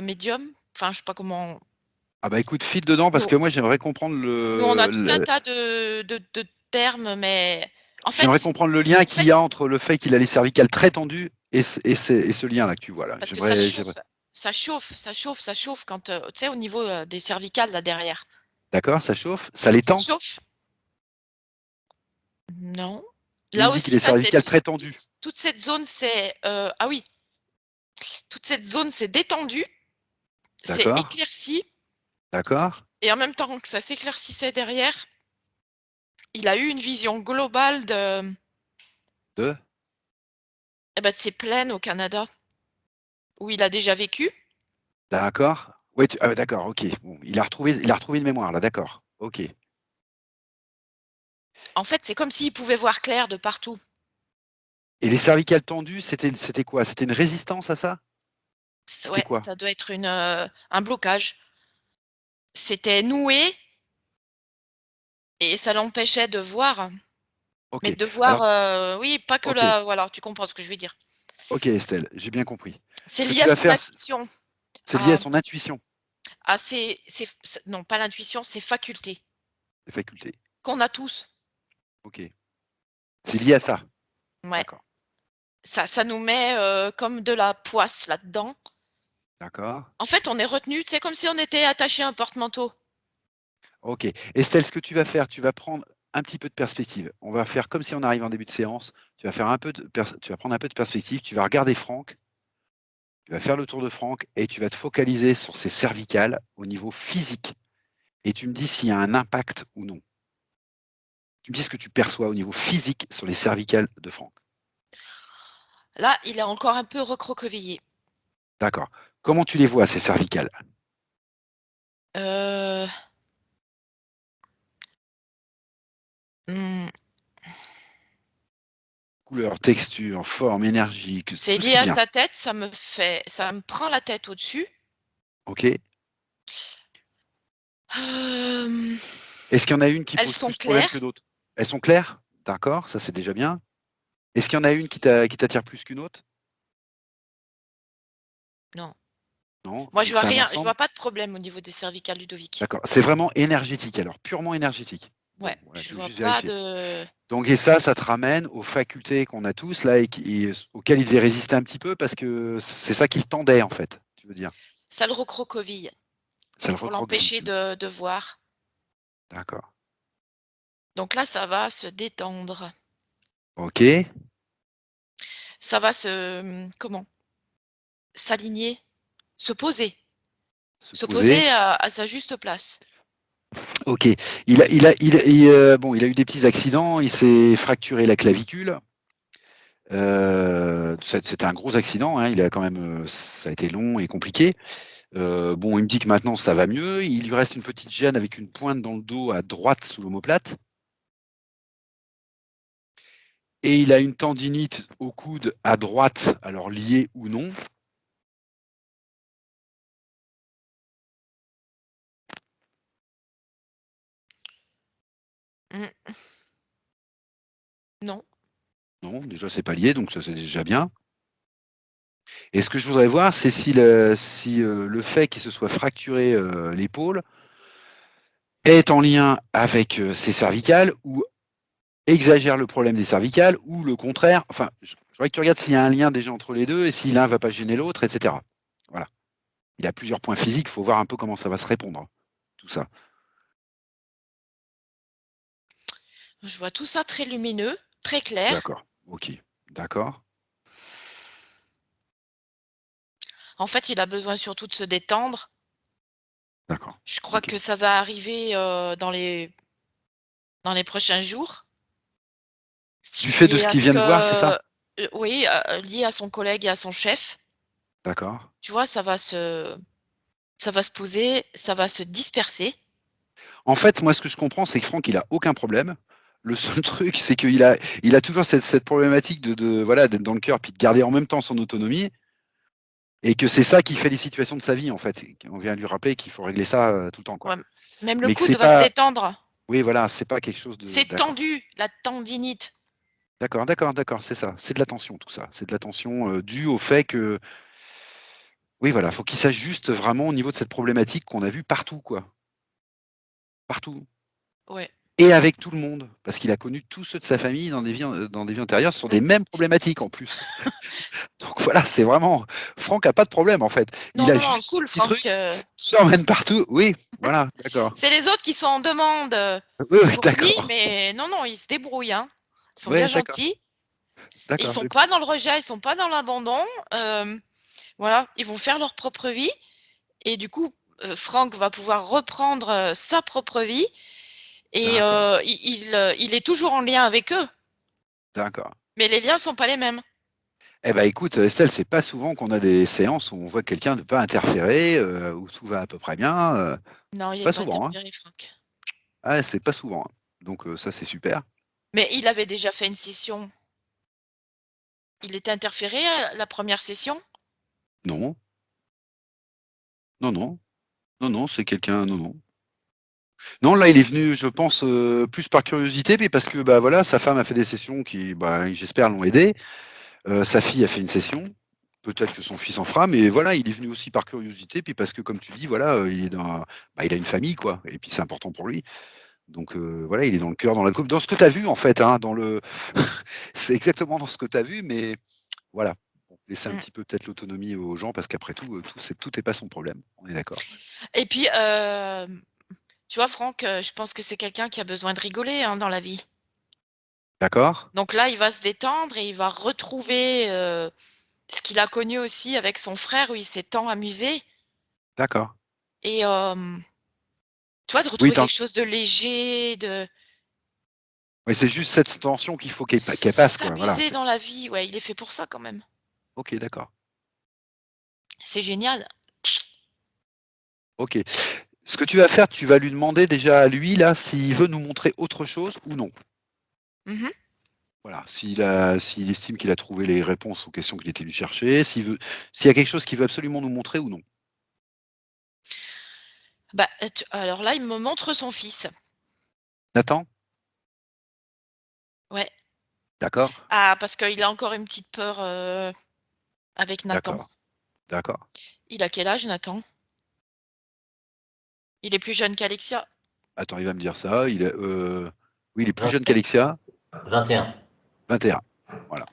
médium, enfin, je sais pas comment. Ah bah écoute, file dedans parce Nous que moi, j'aimerais comprendre nous, on a tout un tas de termes, mais en fait, j'aimerais comprendre le lien en qu'il fait, y a entre le fait qu'il a les cervicales très tendues et ce lien-là que tu vois là. parce que J'aimerais ça chauffe quand, tu sais, au niveau, des cervicales, là, derrière. d'accord, ça chauffe, ça les Ça tend? chauffe? Non. Lui, il Là me dit qu'il aussi, a les ça, c'est cervicales très tendues. toute cette zone, c'est, ah oui, toute cette zone, c'est détendu, c'est D'accord, éclairci d'accord, et en même temps que ça s'éclaircissait derrière, il a eu une vision globale de de ces plaines au Canada où il a déjà vécu. d'accord. Ouais, tu ah ouais, d'accord, OK. Bon, il a retrouvé une mémoire là, d'accord. OK. En fait, c'est comme s'il pouvait voir clair de partout. Et les cervicales tendues, c'était quoi? C'était une résistance à ça? C'était Ouais, quoi? ça doit être un blocage. C'était noué et ça l'empêchait de voir, mais OK. de voir, Alors oui, pas que OK, la voilà, tu comprends ce que je veux dire. OK Estelle, j'ai bien compris. C'est Ce que lié tu à vas son faire, intuition, c'est lié à à son intuition, non, pas l'intuition, ses facultés ses facultés. qu'on a tous. OK. C'est lié à ça? Ouais, D'accord, ça nous met, comme de la poisse là-dedans. d'accord. En fait, on est retenu, tu sais, comme si on était attaché à un porte-manteau. OK. Estelle, ce que tu vas faire, tu vas prendre un petit peu de perspective. On va faire comme si on arrive en début de séance. Tu vas prendre un peu de perspective, tu vas regarder Franck, tu vas faire le tour de Franck et tu vas te focaliser sur ses cervicales au niveau physique et tu me dis s'il y a un impact ou non. Tu me dis ce que tu perçois au niveau physique sur les cervicales de Franck. Là, il est encore un peu recroquevillé. D'accord. Comment tu les vois ces cervicales? Heu, mmh, Couleur, texture, forme, énergie, que c'est tout ce lié qui est à bien. sa tête, ça me prend la tête au-dessus. OK. Hem, Est-ce qu'il y en a une qui elles pose sont plus problème que claires? d'autres? Elles sont claires? D'accord, ça c'est déjà bien. Est-ce qu'il y en a une qui t'attire plus qu'une autre? Non. Non? Moi, Donc c'est un je ensemble? vois pas de problème au niveau des cervicales, Ludovic. D'accord. C'est vraiment énergétique alors, purement énergétique? Ouais, Bon, voilà, je je veux vois juste pas vérifier. de Donc et ça te ramène aux facultés qu'on a tous là et auxquelles il devait résister un petit peu parce que c'est ça qui le tendait en fait, tu veux dire? ça le recroqueville Ça le pour recroqueville. l'empêcher de voir. D'accord. Donc là, ça va se détendre. OK. Ça va comment? S'aligner, se poser, Se se poser. poser à sa juste place. OK. Bon, il a eu des petits accidents, il s'est fracturé la clavicule. C'était un gros accident, hein, il a quand même, ça a été long et compliqué. Bon, il me dit que maintenant ça va mieux. Il lui reste une petite gêne avec une pointe dans le dos à droite sous l'omoplate et il a une tendinite au coude à droite, alors liée ou non. Mmh, non. Non, déjà c'est pas lié, donc ça c'est déjà bien. Et ce que je voudrais voir, c'est si, le fait qu'il se soit fracturé, l'épaule est en lien avec, ses cervicales ou exagère le problème des cervicales ou le contraire. Enfin, je voudrais que tu regardes s'il y a un lien déjà entre les 2 et si l'un va pas gêner l'autre et cetera. Voilà. Il a plusieurs points physiques, il faut voir un peu comment ça va se répondre, tout ça. Je vois tout ça très lumineux, très clair. D'accord, OK, d'accord, En fait, il a besoin surtout de se détendre. d'accord, Je crois OK. que ça va arriver, dans les prochains jours, Du fait de lié ce à qu'il ce vient de voir, c'est ça? que oui, lié à son collègue et à son chef. D'accord. Tu vois, ça va se poser, ça va se disperser. En fait, moi, ce que je comprends, c'est que Franck, il a aucun problème. Le seul truc, c'est qu'il a toujours cette problématique voilà, d'être dans le cœur, puis de garder en même temps son autonomie et que c'est ça qui fait les situations de sa vie, en fait. On vient lui rappeler qu'il faut régler ça, tout le temps, quoi. Ouais, même le Mais que coude c'est va se pas détendre. oui, voilà, c'est pas quelque chose de C'est d'accord. tendu, la tendinite. D'accord, c'est ça. C'est de la tension, tout ça. C'est de la tension, due au fait que oui, voilà, faut qu'il s'ajuste vraiment au niveau de cette problématique qu'on a vue partout, quoi. Partout Ouais. et avec tout le monde, parce qu'il a connu tous ceux de sa famille dans des vies antérieures sur des mêmes problématiques, en plus. Donc voilà, c'est vraiment Franck a pas de problème, en fait. Il Non, a non, juste ce cool petit Franck, truc qui l'emmène partout. Oui, voilà, d'accord. c'est les autres qui sont en demande, Oui, oui, pour lui, d'accord. mais non, non, il se débrouille, hein. Ils sont bien Ouais, d'accord, gentils. Ils d'accord, sont je pas comprends. dans le rejet, ils sont pas dans l'abandon, voilà, ils vont faire leur propre vie et du coup, Franck va pouvoir reprendre, sa propre vie et D'accord, il est toujours en lien avec eux, d'accord. mais les liens sont pas les mêmes. Eh ben, écoute, Estelle, c'est pas souvent qu'on a des séances où on voit quelqu'un ne pas interférer, où tout va à peu près bien, Non, il c'est est pas pas souvent, hein. interféré Franck. Ah, c'est pas souvent, hein. Donc ça, c'est super. Mais il avait déjà fait une session. Il était interféré à la première session? Non, non, non, non, non, c'est quelqu'un non, non. Non, là, il est venu, je pense, plus par curiosité, puis parce que, bah, voilà, sa femme a fait des sessions qui, bah, j'espère l'ont aidé. Sa fille a fait une session. Peut-être que son fils en fera, mais voilà, il est venu aussi par curiosité, puis parce que comme tu dis, voilà, il est il a une famille, quoi, et puis c'est important pour lui. Donc voilà, il est dans le cœur, dans la coupe, dans ce que tu as vu en fait, hein, dans le c'est exactement dans ce que tu as vu, mais voilà, bon, laisser un Mmh. petit peu peut-être l'autonomie aux gens parce qu'après tout, tout est pas son problème. On est d'accord. Et puis, tu vois Franck, je pense que c'est quelqu'un qui a besoin de rigoler, hein, dans la vie. D'accord? Donc là, il va se détendre et il va retrouver, ce qu'il a connu aussi avec son frère où il s'est tant amusé D'accord. et Tu vois, de Oui, retrouver quelque chose de léger, de ouais, c'est juste cette tension qu'il faut qu'elle passe, quoi. Voilà, s'amuser dans la vie, ouais, il est fait pour ça quand même. OK, d'accord. C'est génial. OK. Ce que tu vas faire, tu vas lui demander déjà à lui, là, s'il veut nous montrer autre chose ou non. Mmh. Voilà, s'il estime qu'il a trouvé les réponses aux questions qu'il était venu chercher, s'il y a quelque chose qu'il veut absolument nous montrer ou non. Bah, tu alors là, il me montre son fils. Nathan? Ouais. D'accord, Ah, parce qu'il a encore une petite peur, avec Nathan. d'accord, d'accord. Il a quel âge Nathan? Il est plus jeune qu'Alexia? Attends, il va me dire ça, oui, il est plus jeune 21. qu'Alexia, 21. 21. Voilà.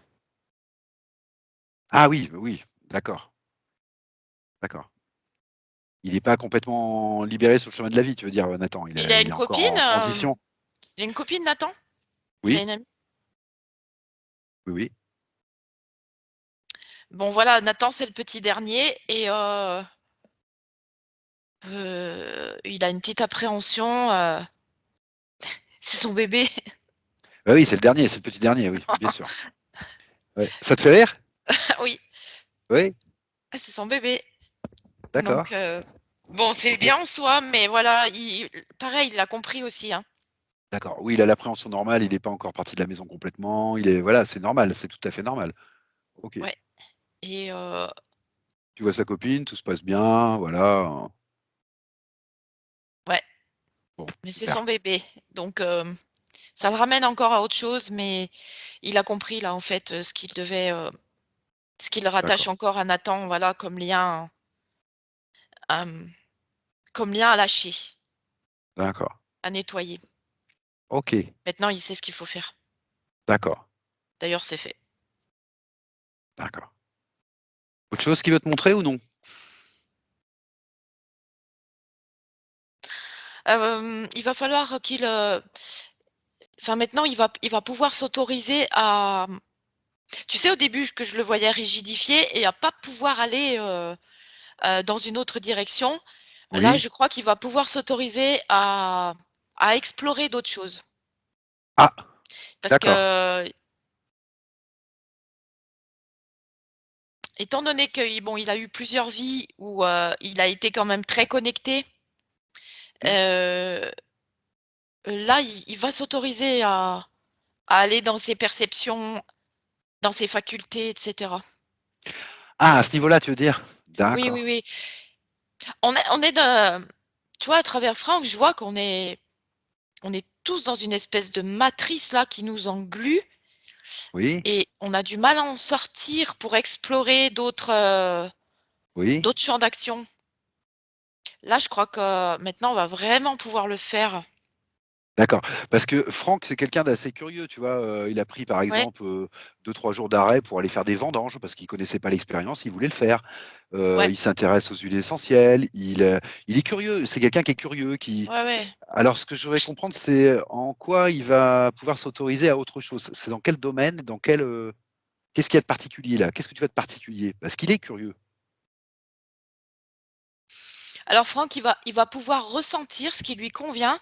Ah oui, oui, d'accord, d'accord. Il n'est pas complètement libéré sur le chemin de la vie, tu veux dire, Nathan? Il Il est a il une est encore copine, en transition? il a une copine Nathan? Il a Oui, une amie? oui, oui. Bon voilà, Nathan, c'est le petit dernier et il a une petite appréhension, c'est son bébé. Bah oui, c'est le dernier, c'est le petit dernier, oui, bien sûr. Ouais. Ça te fait rire? Oui, Oui, c'est son bébé. d'accord. Donc bon, c'est OK, bien en soi, mais voilà, il pareil, il l'a compris aussi, hein. d'accord. Oui, il a l'appréhension normale, il n'est pas encore parti de la maison complètement, voilà, c'est normal, c'est tout à fait normal. OK. Ouais et Tu vois sa copine, tout se passe bien, voilà, ouais, bon, mais c'est super, son bébé. Donc ça le ramène encore à autre chose, mais il a compris là, en fait, ce qu'il rattache d'accord, encore à Nathan, voilà, hem, comme lien à lâcher, d'accord. à nettoyer. OK, Maintenant, il sait ce qu'il faut faire. d'accord, D'ailleurs, c'est fait. d'accord. Autre chose qu'il veut te montrer ou non? Il va falloir qu'il, enfin maintenant, il va pouvoir s'autoriser à, tu sais, au début que je le voyais rigidifié et à pas pouvoir aller, dans une autre direction. Là, Oui? je crois qu'il va pouvoir s'autoriser à explorer d'autres choses. Ah! Parce D'accord, que, étant donné qu'il a eu plusieurs vies où, il a été quand même très connecté, mmh. heu, là, il va s'autoriser à aller dans ses perceptions, dans ses facultés et cetera. Ah, à ce niveau-là, tu veux dire? Oui, oui, D'accord, oui. On est de tu vois, à travers Franck, je vois on est tous dans une espèce de matrice là qui nous englue oui, et on a du mal à en sortir pour explorer oui. d'autres champs d'action. Là, je crois que maintenant, on va vraiment pouvoir le faire. D'accord, parce que Franck, c'est quelqu'un d'assez curieux, tu vois? Il a pris, par Ouais, exemple, 2-3 jours d'arrêt pour aller faire des vendanges parce qu'il connaissait pas l'expérience, il voulait le faire. ouais, Il s'intéresse aux huiles essentielles, il est curieux, c'est quelqu'un qui est curieux, ouais, ouais. alors ce que je voudrais comprendre, c'est en quoi il va pouvoir s'autoriser à autre chose? C'est dans quel domaine? Qu'est-ce qu'il y a de particulier là? Qu'est-ce que tu vois de particulier? Parce qu'il est curieux. Alors Franck, il va pouvoir ressentir ce qui lui convient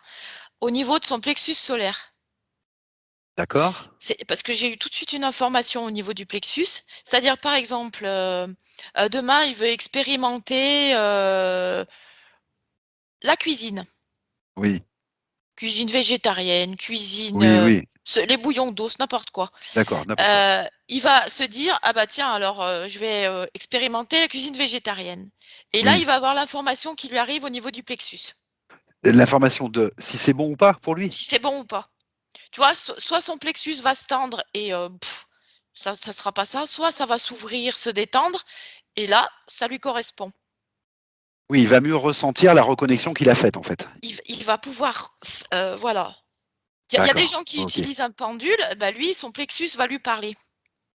au niveau de son plexus solaire. D'accord? C'est parce que j'ai eu tout de suite une information au niveau du plexus. C'est-à-dire, par exemple, demain, il veut expérimenter, la cuisine. Oui, Cuisine végétarienne, cuisine, oui, oui, les bouillons d'os, n'importe quoi. d'accord, n'importe quoi. Il va se dire: «Ah bah tiens, alors, je vais, expérimenter la cuisine végétarienne» et là, il Oui. va avoir l'information qui lui arrive au niveau du plexus, L'information de si c'est bon ou pas pour lui? si c'est bon ou pas. Tu vois? Soit son plexus va se tendre et ça sera pas ça, soit ça va s'ouvrir, se détendre et là, ça lui correspond. Oui, il va mieux ressentir la reconnexion qu'il a faite, en fait. Il va pouvoir voilà. Il y a des D'accord, gens qui OK. utilisent un pendule, bah, lui, son plexus va lui parler.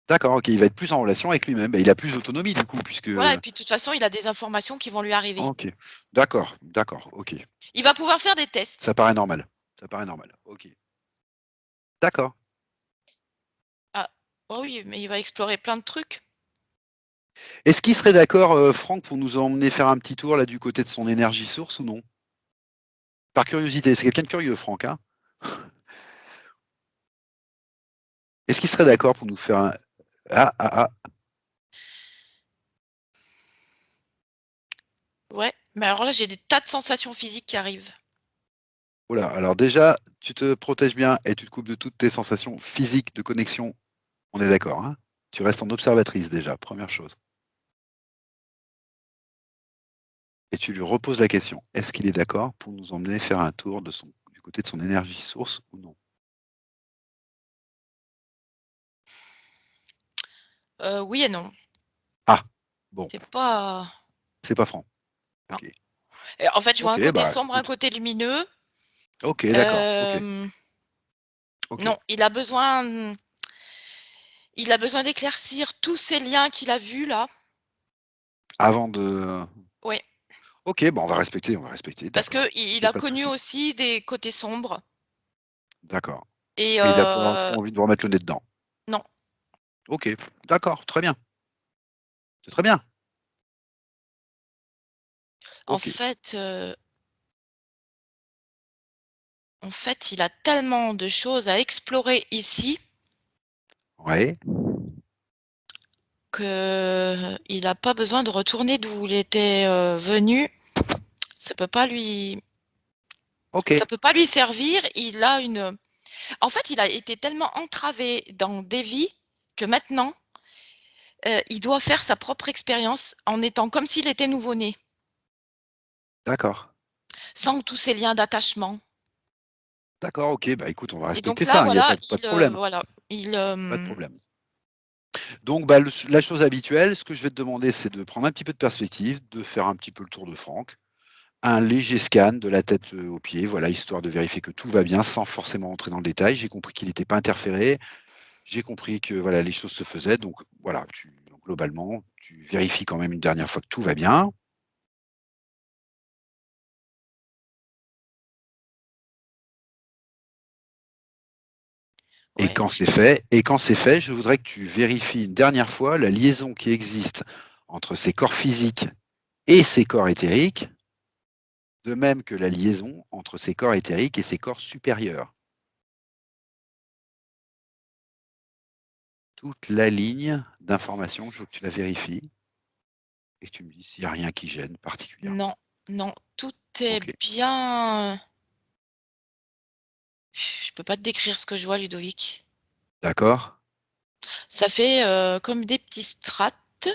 D'accord, OK, il va être plus en relation avec lui-même. Bah, il a plus d'autonomie du coup puisque Voilà et puis de toute façon, il a des informations qui vont lui arriver. OK. D'accord, d'accord, OK. Il va pouvoir faire des tests. Ça paraît normal. Ça paraît normal. OK. D'accord. Ah, bah, oui, mais il va explorer plein de trucs. Est-ce qu'il serait d'accord, Franck, pour nous emmener faire un petit tour là du côté de son énergie source ou non? Par curiosité, c'est quelqu'un de curieux, Franck, hein? Est-ce qu'il serait d'accord pour nous faire un ah, ah, ah, Ouais, mais alors là, j'ai des tas de sensations physiques qui arrivent. oh là, alors déjà, tu te protèges bien et tu te coupes de toutes tes sensations physiques de connexion, on est d'accord, hein? Tu restes en observatrice déjà, première chose et tu lui reposes la question: «Est-ce qu'il est d'accord pour nous emmener faire un tour du côté de son énergie source ou non?» Oui et non. Ah! Bon, C'est pas c'est pas franc. non. OK. Et en fait, je vois un OK, côté bah, sombre, un écoute. côté lumineux. OK, d'accord. OK, Hem, OK. non, il a besoin d'éclaircir tous ces liens qu'il a vus là. Avant de Ouais, OK, bah, on va respecter, parce d'accord. qu'il Il y a a pas de connu souci. aussi des côtés sombres D'accord et et il a pas trop envie de vous remettre le nez dedans. non. OK, d'accord, très bien. C'est très bien. En OK. fait, il a tellement de choses à explorer ici Ouais, qu'il a pas besoin de retourner d'où il était, venu. Ça peut pas lui OK, servir. En fait, il a été tellement entravé dans des vies que maintenant, il doit faire sa propre expérience en étant comme s'il était nouveau-né, d'accord. sans tous ces liens d'attachement D'accord, OK, bah, écoute, on va et donc respecter là, ça, hein, il y a voilà, pas de problème, il, pas de problème. Donc bah, la chose habituelle, ce que je vais te demander, c'est de prendre un petit peu de perspective, de faire un petit peu le tour de Franck. Un léger scan de la tête, aux pieds, voilà, histoire de vérifier que tout va bien sans forcément entrer dans le détail. J'ai compris qu'il n'était pas interféré, j'ai compris que, voilà, les choses se faisaient donc voilà, donc globalement, tu vérifies quand même une dernière fois que tout va bien ouais, et quand c'est fait, je voudrais que tu vérifies une dernière fois la liaison qui existe entre ces corps physiques et ces corps éthériques, de même que la liaison entre ces corps éthériques et ces corps supérieurs. Toute la ligne d'information, je veux que tu la vérifies et que tu me dis s'il y a rien qui gêne particulièrement. non, non, tout est OK, bien. Je peux pas te décrire ce que je vois, Ludovic. d'accord. Ça fait, comme des petits strates,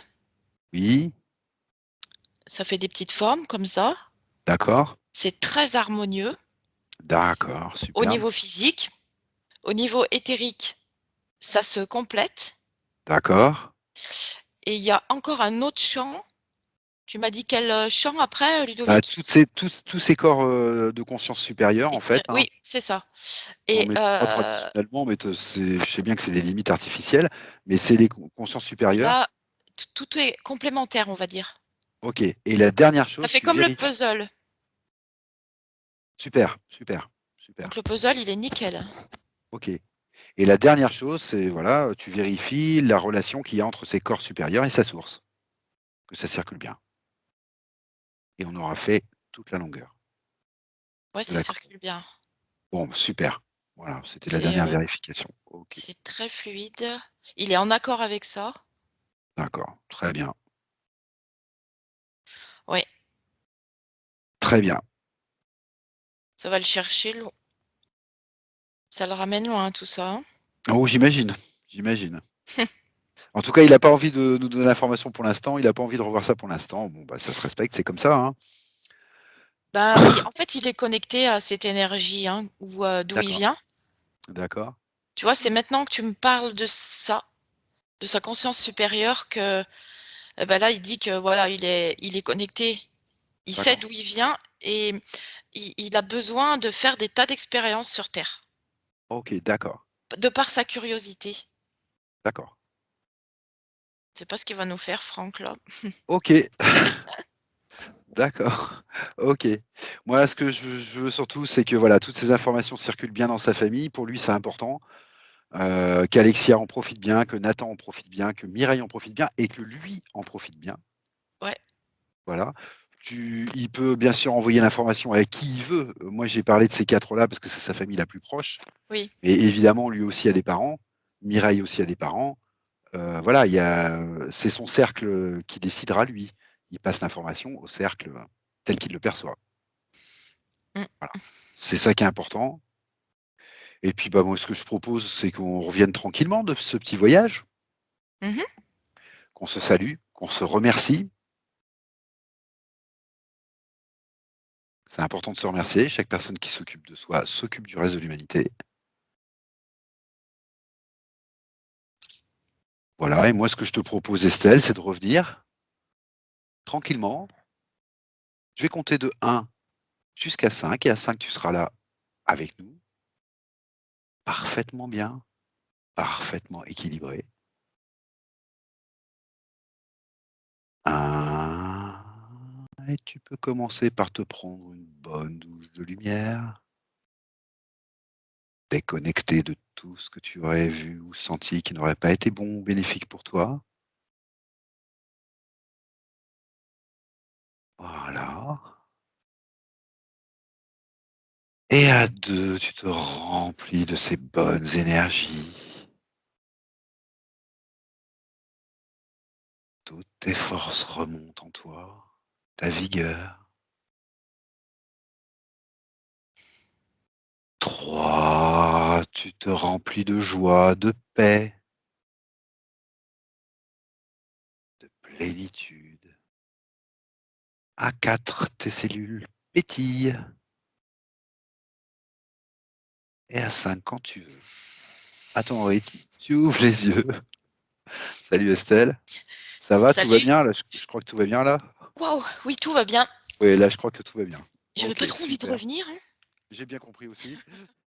Oui, ça fait des petites formes comme ça. d'accord, C'est très harmonieux d'accord, au superbe, niveau physique. Au niveau éthérique, ça se complète d'accord. et il y a encore un autre champ. Tu m'as dit quel, champ après, Bah, Ludovic? tous ces corps, de conscience supérieure en fait, hein, Oui, c'est ça qu'on et met pas traditionnellement, mais je sais bien que c'est des limites artificielles, mais c'est les consciences supérieures. là, tout est complémentaire, on va dire. OK et la dernière Ça chose, fait tu comme le vérifies puzzle. super, super, Donc super, le puzzle, il est nickel. OK et la dernière chose, c'est voilà, tu vérifies la relation qu'il y a entre ces corps supérieurs et sa source, que ça circule bien et on aura fait toute la longueur Ouais, de ça la co circule bien. bon, super. Voilà, c'était la C'est, dernière vérification. OK, c'est très fluide. Il est en accord avec ça. d'accord, très bien, Ouais, très bien. ça va le chercher lo ça le ramène loin tout ça, hein. Oh, j'imagine, j'imagine. En tout cas, il a pas envie de nous donner l'information pour l'instant, il a pas envie de revoir ça pour l'instant. Bon, bah, ça se respecte, c'est comme ça, hein. Bah, oui, en fait, il est connecté à cette énergie, hein, d'où il D'accord, vient. d'accord, Tu vois, c'est maintenant que tu me parles de ça, de sa conscience supérieure que, bah, là, il dit que voilà, il est connecté. Il sait d'accord. d'où il vient et il a besoin de faire des tas d'expériences sur terre, OK, d'accord, de par sa curiosité. d'accord. C'est pas ce qu'il va nous faire Franck là. OK, d'accord, OK. Moi, ce que je veux surtout, c'est que, voilà, toutes ces informations circulent bien dans sa famille. Pour lui, c'est important, qu'Alexia en profite bien, que Nathan en profite bien, que Mireille en profite bien et que lui en profite bien. Ouais, Voilà. Il peut bien sûr envoyer l'information à qui il veut. Moi, j'ai parlé de ces 4-là parce que c'est sa famille la plus proche. Oui. Et évidemment, lui aussi a des parents. Mireille aussi a des parents. Voilà, c'est son cercle qui décidera, lui. Il passe l'information au cercle tel qu'il le perçoit. Mmh. Voilà. C'est ça qui est important. Et puis, bah, moi, ce que je propose, c'est qu'on revienne tranquillement de ce petit voyage, Mmh. qu'on se salue, qu'on se remercie. C'est important de se remercier. Chaque personne qui s'occupe de soi s'occupe du reste de l'humanité. Voilà, et moi, ce que je te propose, Estelle, c'est de revenir tranquillement. Je vais compter de 1 jusqu'à 5, et à 5, tu seras là avec nous, parfaitement bien, parfaitement équilibré. 1, et tu peux commencer par te prendre une bonne douche de lumière, déconnecter de tout ce que tu aurais vu ou senti qui n'aurait pas été bon ou bénéfique pour toi. Voilà. Et à 2, tu te remplis de ces bonnes énergies. Toutes tes forces remontent en toi, ta vigueur. 3, tu te remplis de joie, de paix, de plénitude. À 4, tes cellules pétillent. Et à 5, quand tu veux, à ton rythme, tu ouvres les yeux. Salut Estelle. Ça va, tout va Salut. bien là, je crois que tout va bien là. Waouh! Oui, tout va bien. Oui, là je crois que tout va bien. J'avais Ok, pas trop envie de super. revenir, hein. J'ai bien compris aussi.